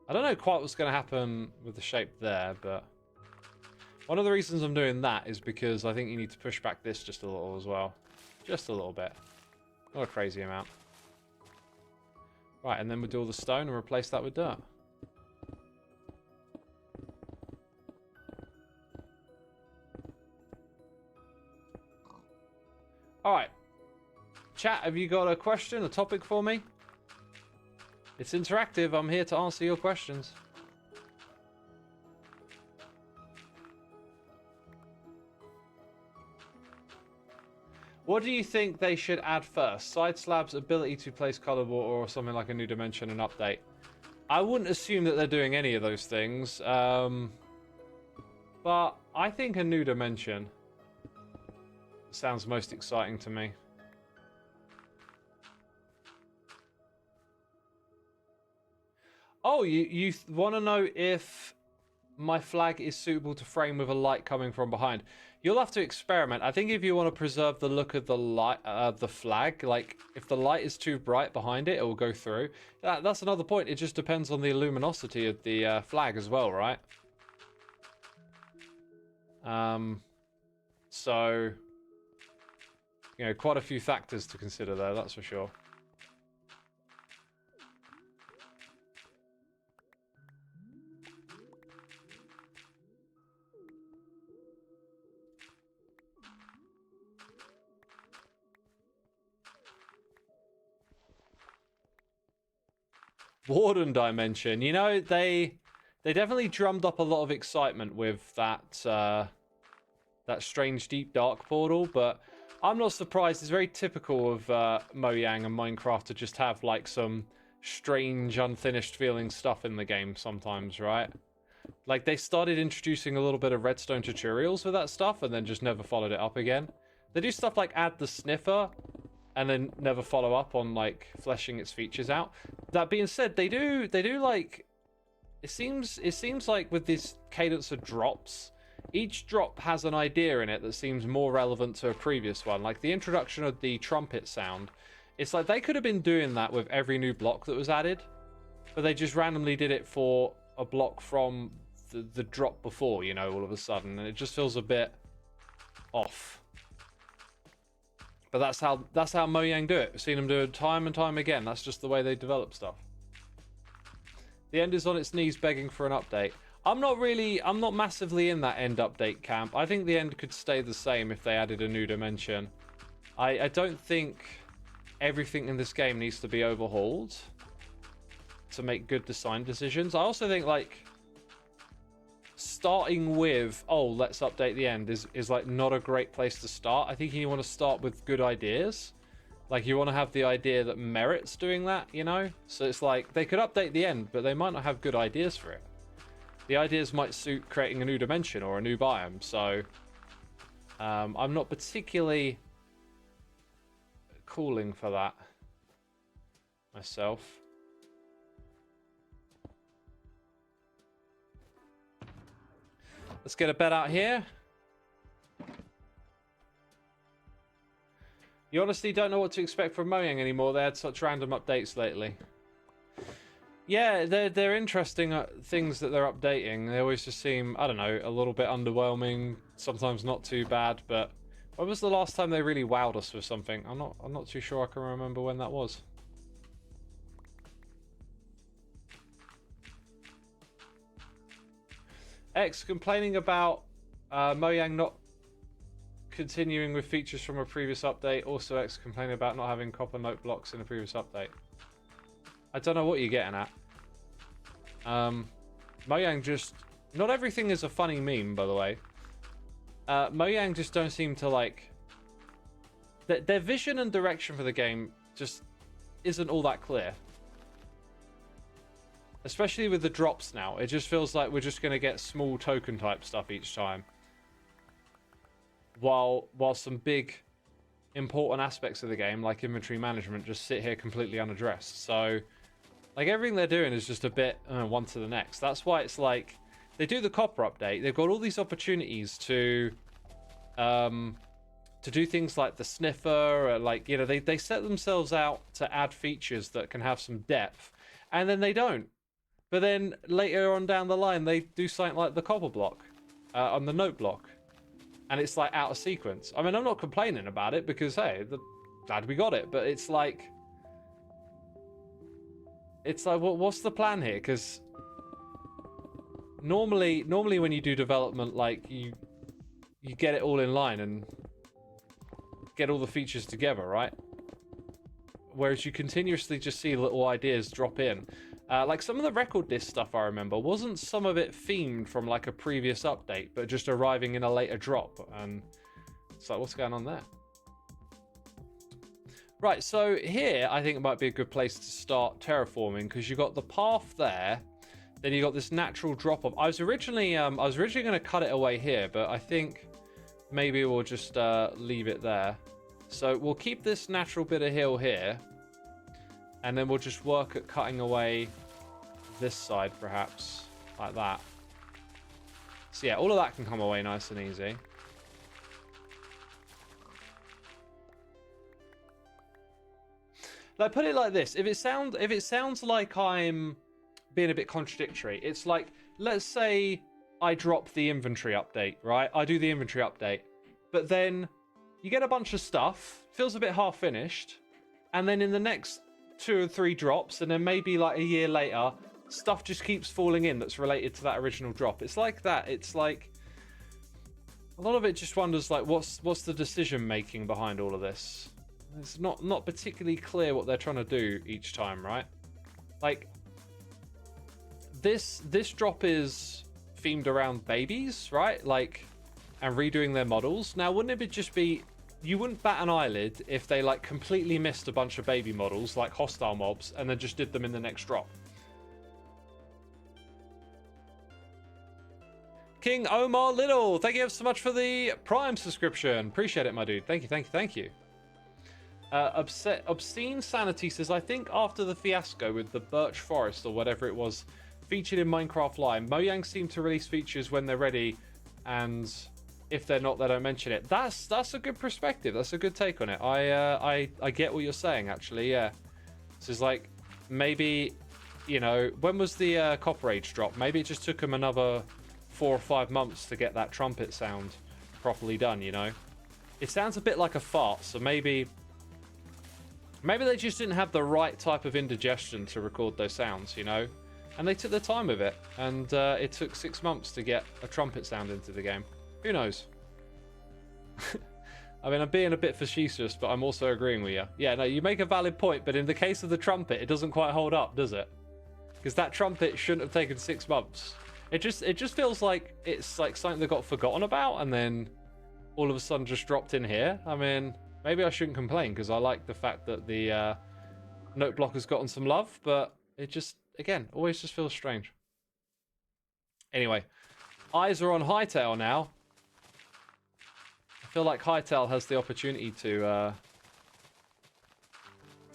I don't know quite what's going to happen with the shape there, but one of the reasons I'm doing that is because I think you need to push back this just a little as well. Just a little bit. Not a crazy amount. Right, and then we'll do all the stone and replace that with dirt. Alright. Chat, have you got a question, a topic for me? It's interactive. I'm here to answer your questions. What do you think they should add first? Side slabs, ability to place color water, or something like a new dimension and update? I wouldn't assume that they're doing any of those things. But I think a new dimension sounds most exciting to me. Oh, you want to know if my flag is suitable to frame with a light coming from behind? You'll have to experiment. I think if you want to preserve the look of the light, the flag, like if the light is too bright behind it, it will go through. That's another point. It just depends on the luminosity of the flag as well, right? So, you know, quite a few factors to consider there, that's for sure. Warden Dimension. You know, they definitely drummed up a lot of excitement with that that strange deep dark portal, but I'm not surprised. It's very typical of Mojang and Minecraft to just have like some strange unfinished feeling stuff in the game sometimes, right? Like they started introducing a little bit of redstone tutorials with that stuff and then just never followed it up again. They do stuff like add the sniffer and then never follow up on like fleshing its features out. That being said, they do like it seems like with this cadence of drops, each drop has an idea in it that seems more relevant to a previous one. Like the introduction of the trumpet sound, it's like they could have been doing that with every new block that was added, but they just randomly did it for a block from the drop before, you know, all of a sudden, and it just feels a bit off. But that's how Mojang do it. I've seen them do it time and time again. That's just the way they develop stuff. The end is on its knees begging for an update. I'm not massively in that end update camp. I think the end could stay the same if they added a new dimension. I don't think everything in this game needs to be overhauled to make good design decisions. I also think like starting with, oh, let's update the end is like not a great place to start. I think you want to start with good ideas. Like you want to have the idea that merits doing that, you know? So it's like they could update the end, but they might not have good ideas for it. The ideas might suit creating a new dimension or a new biome. So I'm not particularly calling for that myself. Let's get a bed out here. You honestly don't know what to expect from Mojang anymore. They had such random updates lately. Yeah, they're interesting things that they're updating. They always just seem, I don't know, a little bit underwhelming. Sometimes not too bad. But when was the last time they really wowed us with something? I'm not too sure I can remember when that was. X complaining about Mojang not continuing with features from a previous update. Also, X complaining about not having copper note blocks in a previous update. I don't know what you're getting at. Mojang just... Not everything is a funny meme, by the way. Mojang just don't seem to like... Their vision and direction for the game just isn't all that clear. Especially with the drops now. It just feels like we're just going to get small token type stuff each time. While some big important aspects of the game, like inventory management, just sit here completely unaddressed. So, like, everything they're doing is just a bit one to the next. That's why it's like, they do the copper update. They've got all these opportunities to do things like the sniffer, or like, you know, they set themselves out to add features that can have some depth, and then they don't. But then later on down the line, they do something like the copper block on the note block. And it's like out of sequence. I mean, I'm not complaining about it because, hey, glad we got it. But it's like, what's the plan here? Because normally when you do development, like you get it all in line and get all the features together, right? Whereas you continuously just see little ideas drop in. Like some of the record disc stuff I remember, wasn't some of it themed from like a previous update, but just arriving in a later drop? And it's like, what's going on there? Right, so here I think it might be a good place to start terraforming, because you got the path there, then you got this natural drop off. I was originally going to cut it away here, but I think maybe we'll just leave it there. So we'll keep this natural bit of hill here. And then we'll just work at cutting away this side, perhaps. Like that. So yeah, all of that can come away nice and easy. Like, put it like this. If it sounds like I'm being a bit contradictory, it's like, let's say I drop the inventory update, right? I do the inventory update. But then you get a bunch of stuff, feels a bit half-finished, and then in the next 2 or 3 drops, and then maybe like a year later, stuff just keeps falling in that's related to that original drop. It's like that. It's like a lot of it just wonders like what's the decision making behind all of this. It's not particularly clear what they're trying to do each time, right? Like this drop is themed around babies, right? Like, and redoing their models. Now, wouldn't it just be, you wouldn't bat an eyelid if they like completely missed a bunch of baby models, like hostile mobs, and then just did them in the next drop. King Omar Little, thank you so much for the Prime subscription. Appreciate it, my dude. Thank you, thank you, thank you. Obscene Sanity says, I think after the fiasco with the Birch Forest or whatever it was featured in Minecraft Live, Mojang seem to release features when they're ready, and if they're not, they don't mention it. That's a good perspective. That's a good take on it. I get what you're saying, actually. Yeah, this is like maybe, you know, when was the Copper Age drop? Maybe it just took them another 4 or 5 months to get that trumpet sound properly done. You know, it sounds a bit like a fart, so maybe they just didn't have the right type of indigestion to record those sounds, you know? And they took their time with it. And it took 6 months to get a trumpet sound into the game. Who knows? I mean, I'm being a bit facetious, but I'm also agreeing with you. Yeah, no, you make a valid point, but in the case of the trumpet, it doesn't quite hold up, does it? Because that trumpet shouldn't have taken 6 months. It just feels like it's like something that got forgotten about and then all of a sudden just dropped in here. I mean, maybe I shouldn't complain because I like the fact that the note block has gotten some love, but it just, again, always just feels strange. Anyway, eyes are on Hightail now. I feel like Hightail has the opportunity to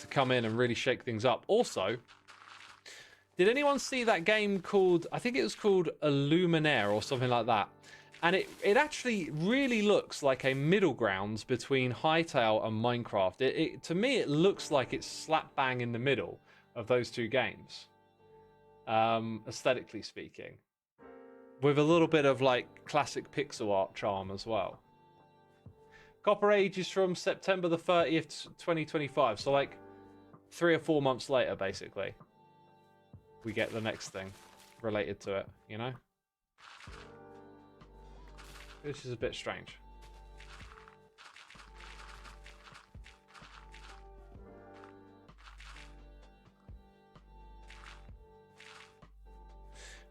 come in and really shake things up. Also, did anyone see that game called, I think it was called Illuminaire or something like that? And it actually really looks like a middle ground between Hightail and Minecraft. To me, it looks like it's slap bang in the middle of those two games, aesthetically speaking, with a little bit of like classic pixel art charm as well. Copper Age is from September the 30th, 2025. So like 3 or 4 months later, basically, we get the next thing related to it, you know? Which is a bit strange.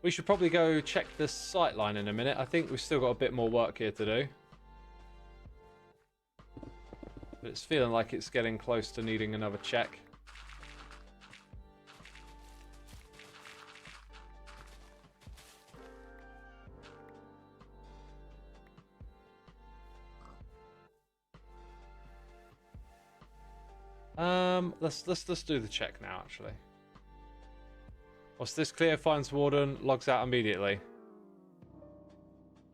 We should probably go check the sightline in a minute. I think we've still got a bit more work here to do. But it's feeling like it's getting close to needing another check. Let's do the check now, actually. What's this? Clear, finds warden, logs out immediately.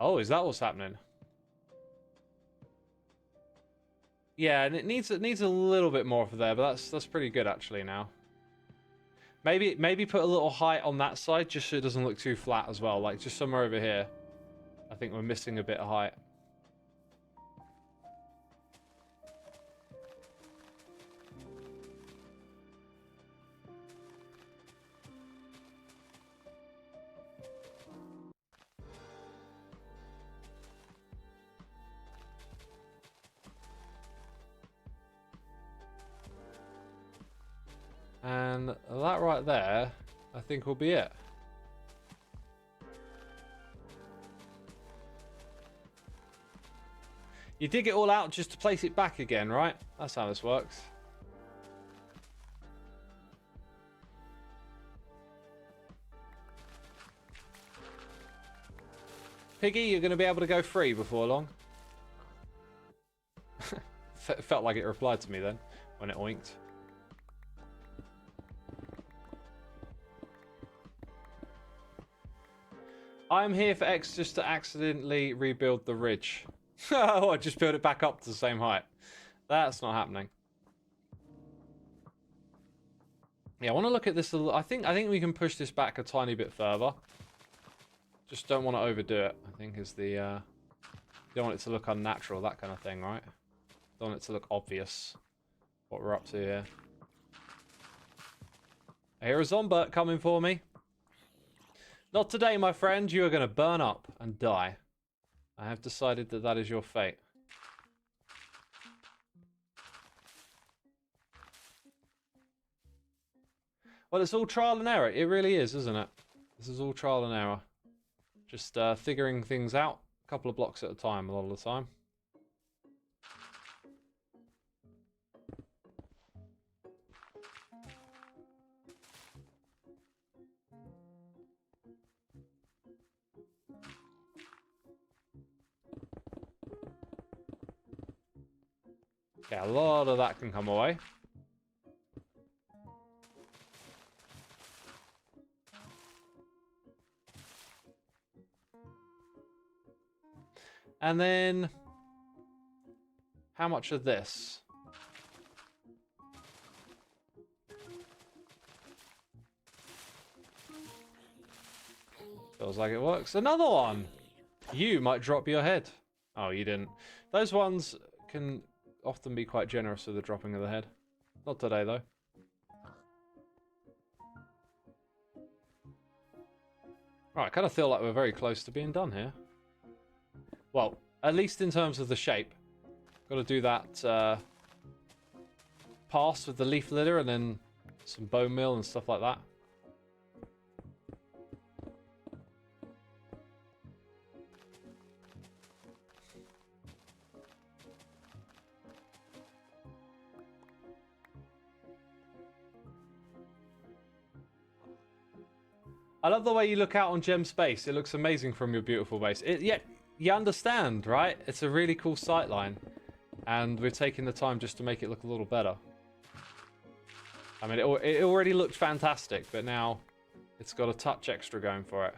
Oh, is that what's happening? Yeah, and it needs a little bit more for there, but that's pretty good actually now. Maybe put a little height on that side just so it doesn't look too flat as well, like just somewhere over here. I think we're missing a bit of height. And that right there, I think will be it. You dig it all out just to place it back again, right? That's how this works. Piggy, you're going to be able to go free before long. Felt like it replied to me then, when it oinked. I'm here for X just to accidentally rebuild the ridge. Oh, I just built it back up to the same height. That's not happening. Yeah, I want to look at this a little. I think we can push this back a tiny bit further. Just don't want to overdo it, I think is the... don't want it to look unnatural, that kind of thing, right? Don't want it to look obvious what we're up to here. I hear a zombie coming for me. Not today, my friend. You are going to burn up and die. I have decided that that is your fate. Well, it's all trial and error. It really is, isn't it? This is all trial and error. Just figuring things out a couple of blocks at a time, a lot of the time. Yeah, a lot of that can come away. And then, how much of this? Feels like it works. Another one! You might drop your head. Oh, you didn't. Those ones can often be quite generous with the dropping of the head. Not today, though. Right, I kind of feel like we're very close to being done here. Well, at least in terms of the shape. Got to do that pass with the leaf litter and then some bone meal and stuff like that. I love the way you look out on Gem Space. It looks amazing from your beautiful base. Yeah, you understand, right? It's a really cool sightline. And we're taking the time just to make it look a little better. I mean, it already looked fantastic, but now it's got a touch extra going for it.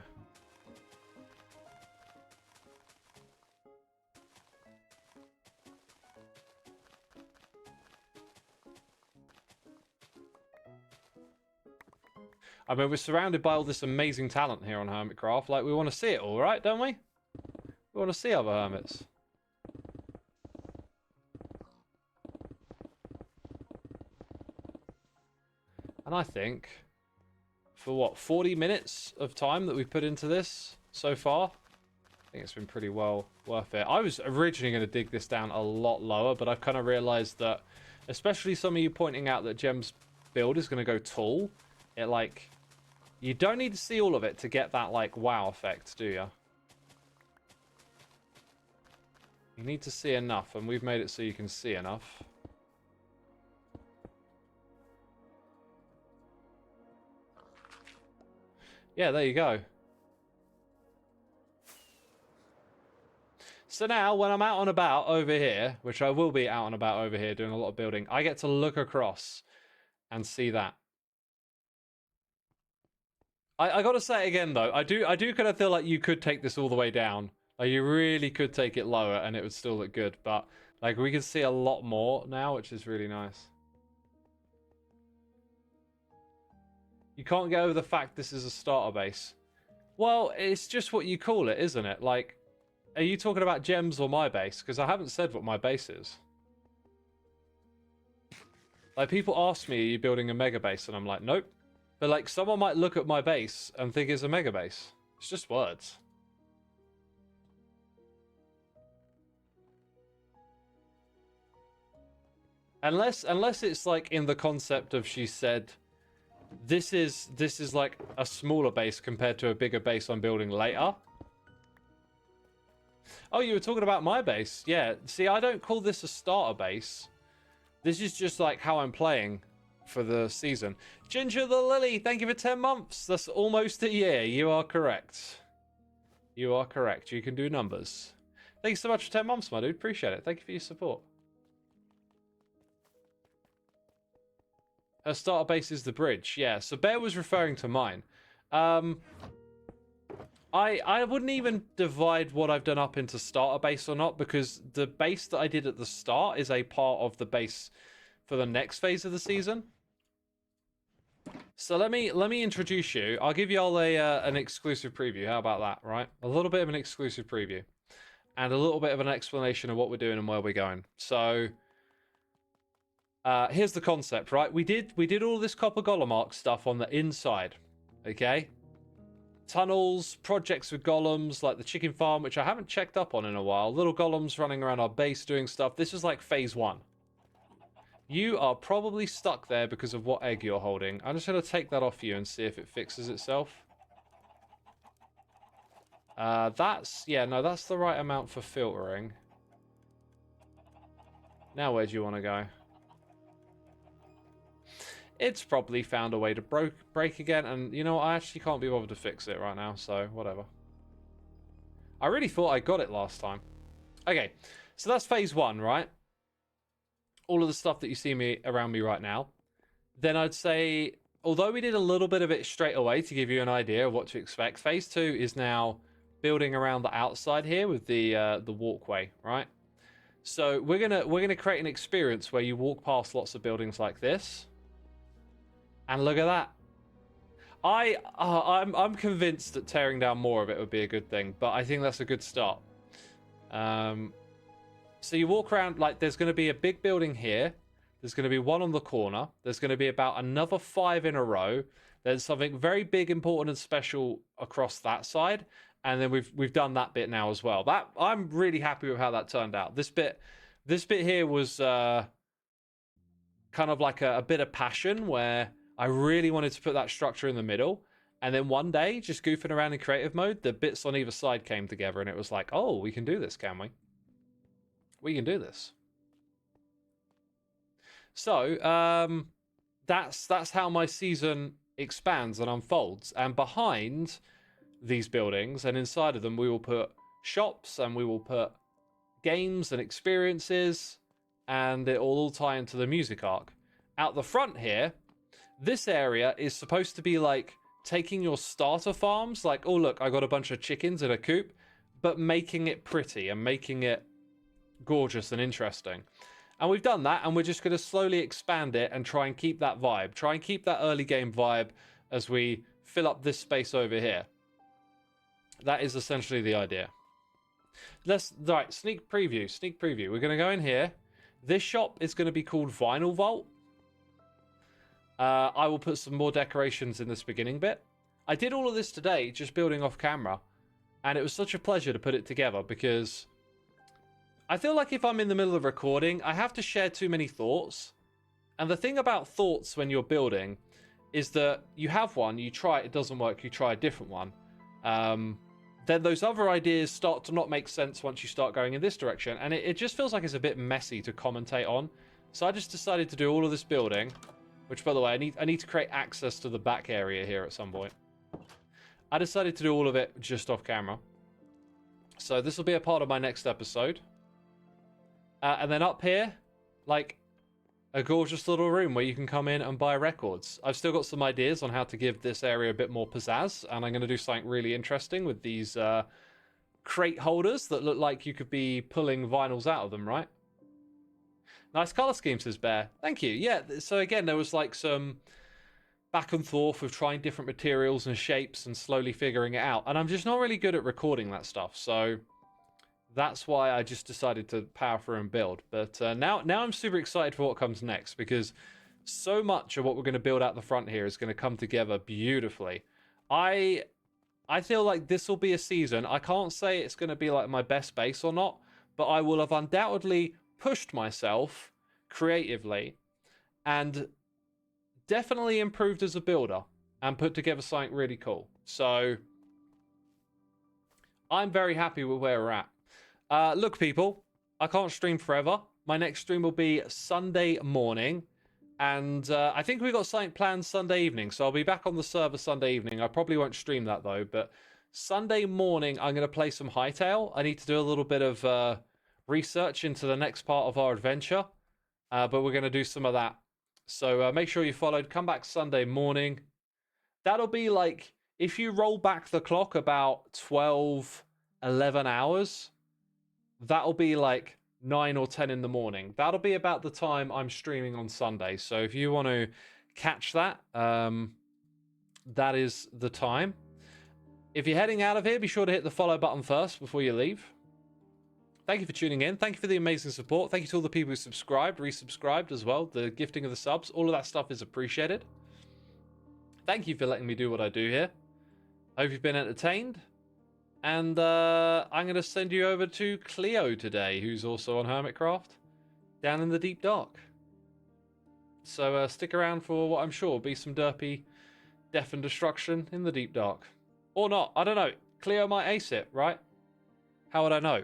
I mean, we're surrounded by all this amazing talent here on Hermitcraft. Like, we want to see it all, right? Don't we? We want to see other hermits. And I think, for what, 40 minutes of time that we've put into this so far, I think it's been pretty well worth it. I was originally going to dig this down a lot lower, but I've kind of realized that, especially some of you pointing out that Gem's build is going to go tall, it like... You don't need to see all of it to get that, like, wow effect, do you? You need to see enough, and we've made it so you can see enough. Yeah, there you go. So now, when I'm out and about over here, which I will be out and about over here doing a lot of building, I get to look across and see that. I gotta say it again though, I do kind of feel like you could take this all the way down. Like you really could take it lower and it would still look good, but like we can see a lot more now, which is really nice. You can't get over the fact this is a starter base. Well, it's just what you call it, isn't it? Like, are you talking about gems or my base? Because I haven't said what my base is. Like people ask me, are you building a mega base? And I'm like, nope. But like someone might look at my base and think it's a mega base. It's just words. Unless it's like in the concept of she said, this is like a smaller base compared to a bigger base I'm building later. Oh, you were talking about my base. Yeah. See, I don't call this a starter base. This is just like how I'm playing for the season. Ginger the Lily, thank you for 10 months. That's almost a year. You are correct. You are correct. You can do numbers. Thank you so much for 10 months, my dude. Appreciate it. Thank you for your support. Her starter base is the bridge. Yeah, so Bear was referring to mine. I wouldn't even divide what I've done up into starter base or not, because the base that I did at the start is a part of the base for the next phase of the season. So let me introduce you. I'll give you all an exclusive preview. How about that, right? A little bit of an exclusive preview. And a little bit of an explanation of what we're doing and where we're going. So here's the concept, right? We did all this copper golem arc stuff on the inside. Okay? Tunnels, projects with golems, like the chicken farm, which I haven't checked up on in a while. Little golems running around our base doing stuff. This is like phase 1. You are probably stuck there because of what egg you're holding. I'm just going to take that off you and see if it fixes itself. That's the right amount for filtering. Now where do you want to go? It's probably found a way to break again, and you know what? I actually can't be bothered to fix it right now, so whatever. I really thought I got it last time. Okay, so that's phase 1, right? All of the stuff that you see around me right now. Then I'd say, although we did a little bit of it straight away to give you an idea of what to expect, phase 2 is now building around the outside here with the walkway, right? So we're gonna create an experience where you walk past lots of buildings like this, and look at that. I'm convinced that tearing down more of it would be a good thing, but I think that's a good start. So you walk around, like, there's going to be a big building here. There's going to be one on the corner. There's going to be about another 5 in a row. There's something very big, important, and special across that side. And then we've done that bit now as well. That I'm really happy with how that turned out. This bit here was kind of like a bit of passion, where I really wanted to put that structure in the middle. And then one day, just goofing around in creative mode, the bits on either side came together, and it was like, oh, we can do this, can we? We can do this. So that's how my season expands and unfolds. And behind these buildings and inside of them, we will put shops, and we will put games and experiences, and it will all tie into the music arc. Out the front here, this area is supposed to be like taking your starter farms, like, oh look, I got a bunch of chickens in a coop, but making it pretty and making it gorgeous and interesting. And we've done that, and we're just going to slowly expand it and try and keep that vibe. Try and keep that early game vibe as we fill up this space over here. That is essentially the idea. Right, sneak preview. We're going to go in here. This shop is going to be called Vinyl Vault. I will put some more decorations in this beginning bit. I did all of this today, just building off camera. And it was such a pleasure to put it together, because I feel like if I'm in the middle of recording, I have to share too many thoughts. And the thing about thoughts when you're building is that you have one, you try it, it doesn't work, you try a different one. Then those other ideas start to not make sense once you start going in this direction. And it just feels like it's a bit messy to commentate on. So I just decided to do all of this building, which, by the way, I need to create access to the back area here at some point. I decided to do all of it just off camera. So this will be a part of my next episode. And then up here, like, a gorgeous little room where you can come in and buy records. I've still got some ideas on how to give this area a bit more pizzazz, and I'm going to do something really interesting with these crate holders that look like you could be pulling vinyls out of them, right? Nice color scheme, says Bear. Thank you. Yeah, so again, there was like some back and forth with trying different materials and shapes and slowly figuring it out. And I'm just not really good at recording that stuff, so that's why I just decided to power through and build. But now I'm super excited for what comes next, because so much of what we're going to build out the front here is going to come together beautifully. I feel like this will be a season. I can't say it's going to be like my best base or not, but I will have undoubtedly pushed myself creatively and definitely improved as a builder and put together something really cool. So I'm very happy with where we're at. Look, people, I can't stream forever. My next stream will be Sunday morning, and I think we've got something planned Sunday evening, so I'll be back on the server Sunday evening. I probably won't stream that, though, but Sunday morning I'm going to play some Hightail. I need to do a little bit of research into the next part of our adventure, but we're going to do some of that. So make sure you followed. Come back Sunday morning. That'll be like if you roll back the clock about 12, 11 hours, that'll be like 9 or 10 in the morning. That'll be about the time I'm streaming on Sunday. So if you want to catch that, that is the time. If you're heading out of here, be sure to hit the follow button first before you leave. Thank you for tuning in. Thank you for the amazing support. Thank you to all the people who subscribed, resubscribed as well. The gifting of the subs. All of that stuff is appreciated. Thank you for letting me do what I do here. I hope you've been entertained. And I'm going to send you over to Cleo today, who's also on Hermitcraft, down in the deep dark. So stick around for what I'm sure will be some derpy death and destruction in the deep dark. Or not, I don't know. Cleo might ace it, right? How would I know?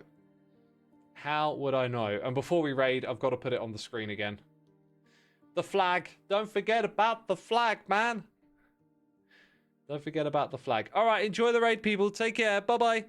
How would I know? And before we raid, I've got to put it on the screen again. The flag. Don't forget about the flag, man. Don't forget about the flag. All right, enjoy the raid, people. Take care. Bye-bye.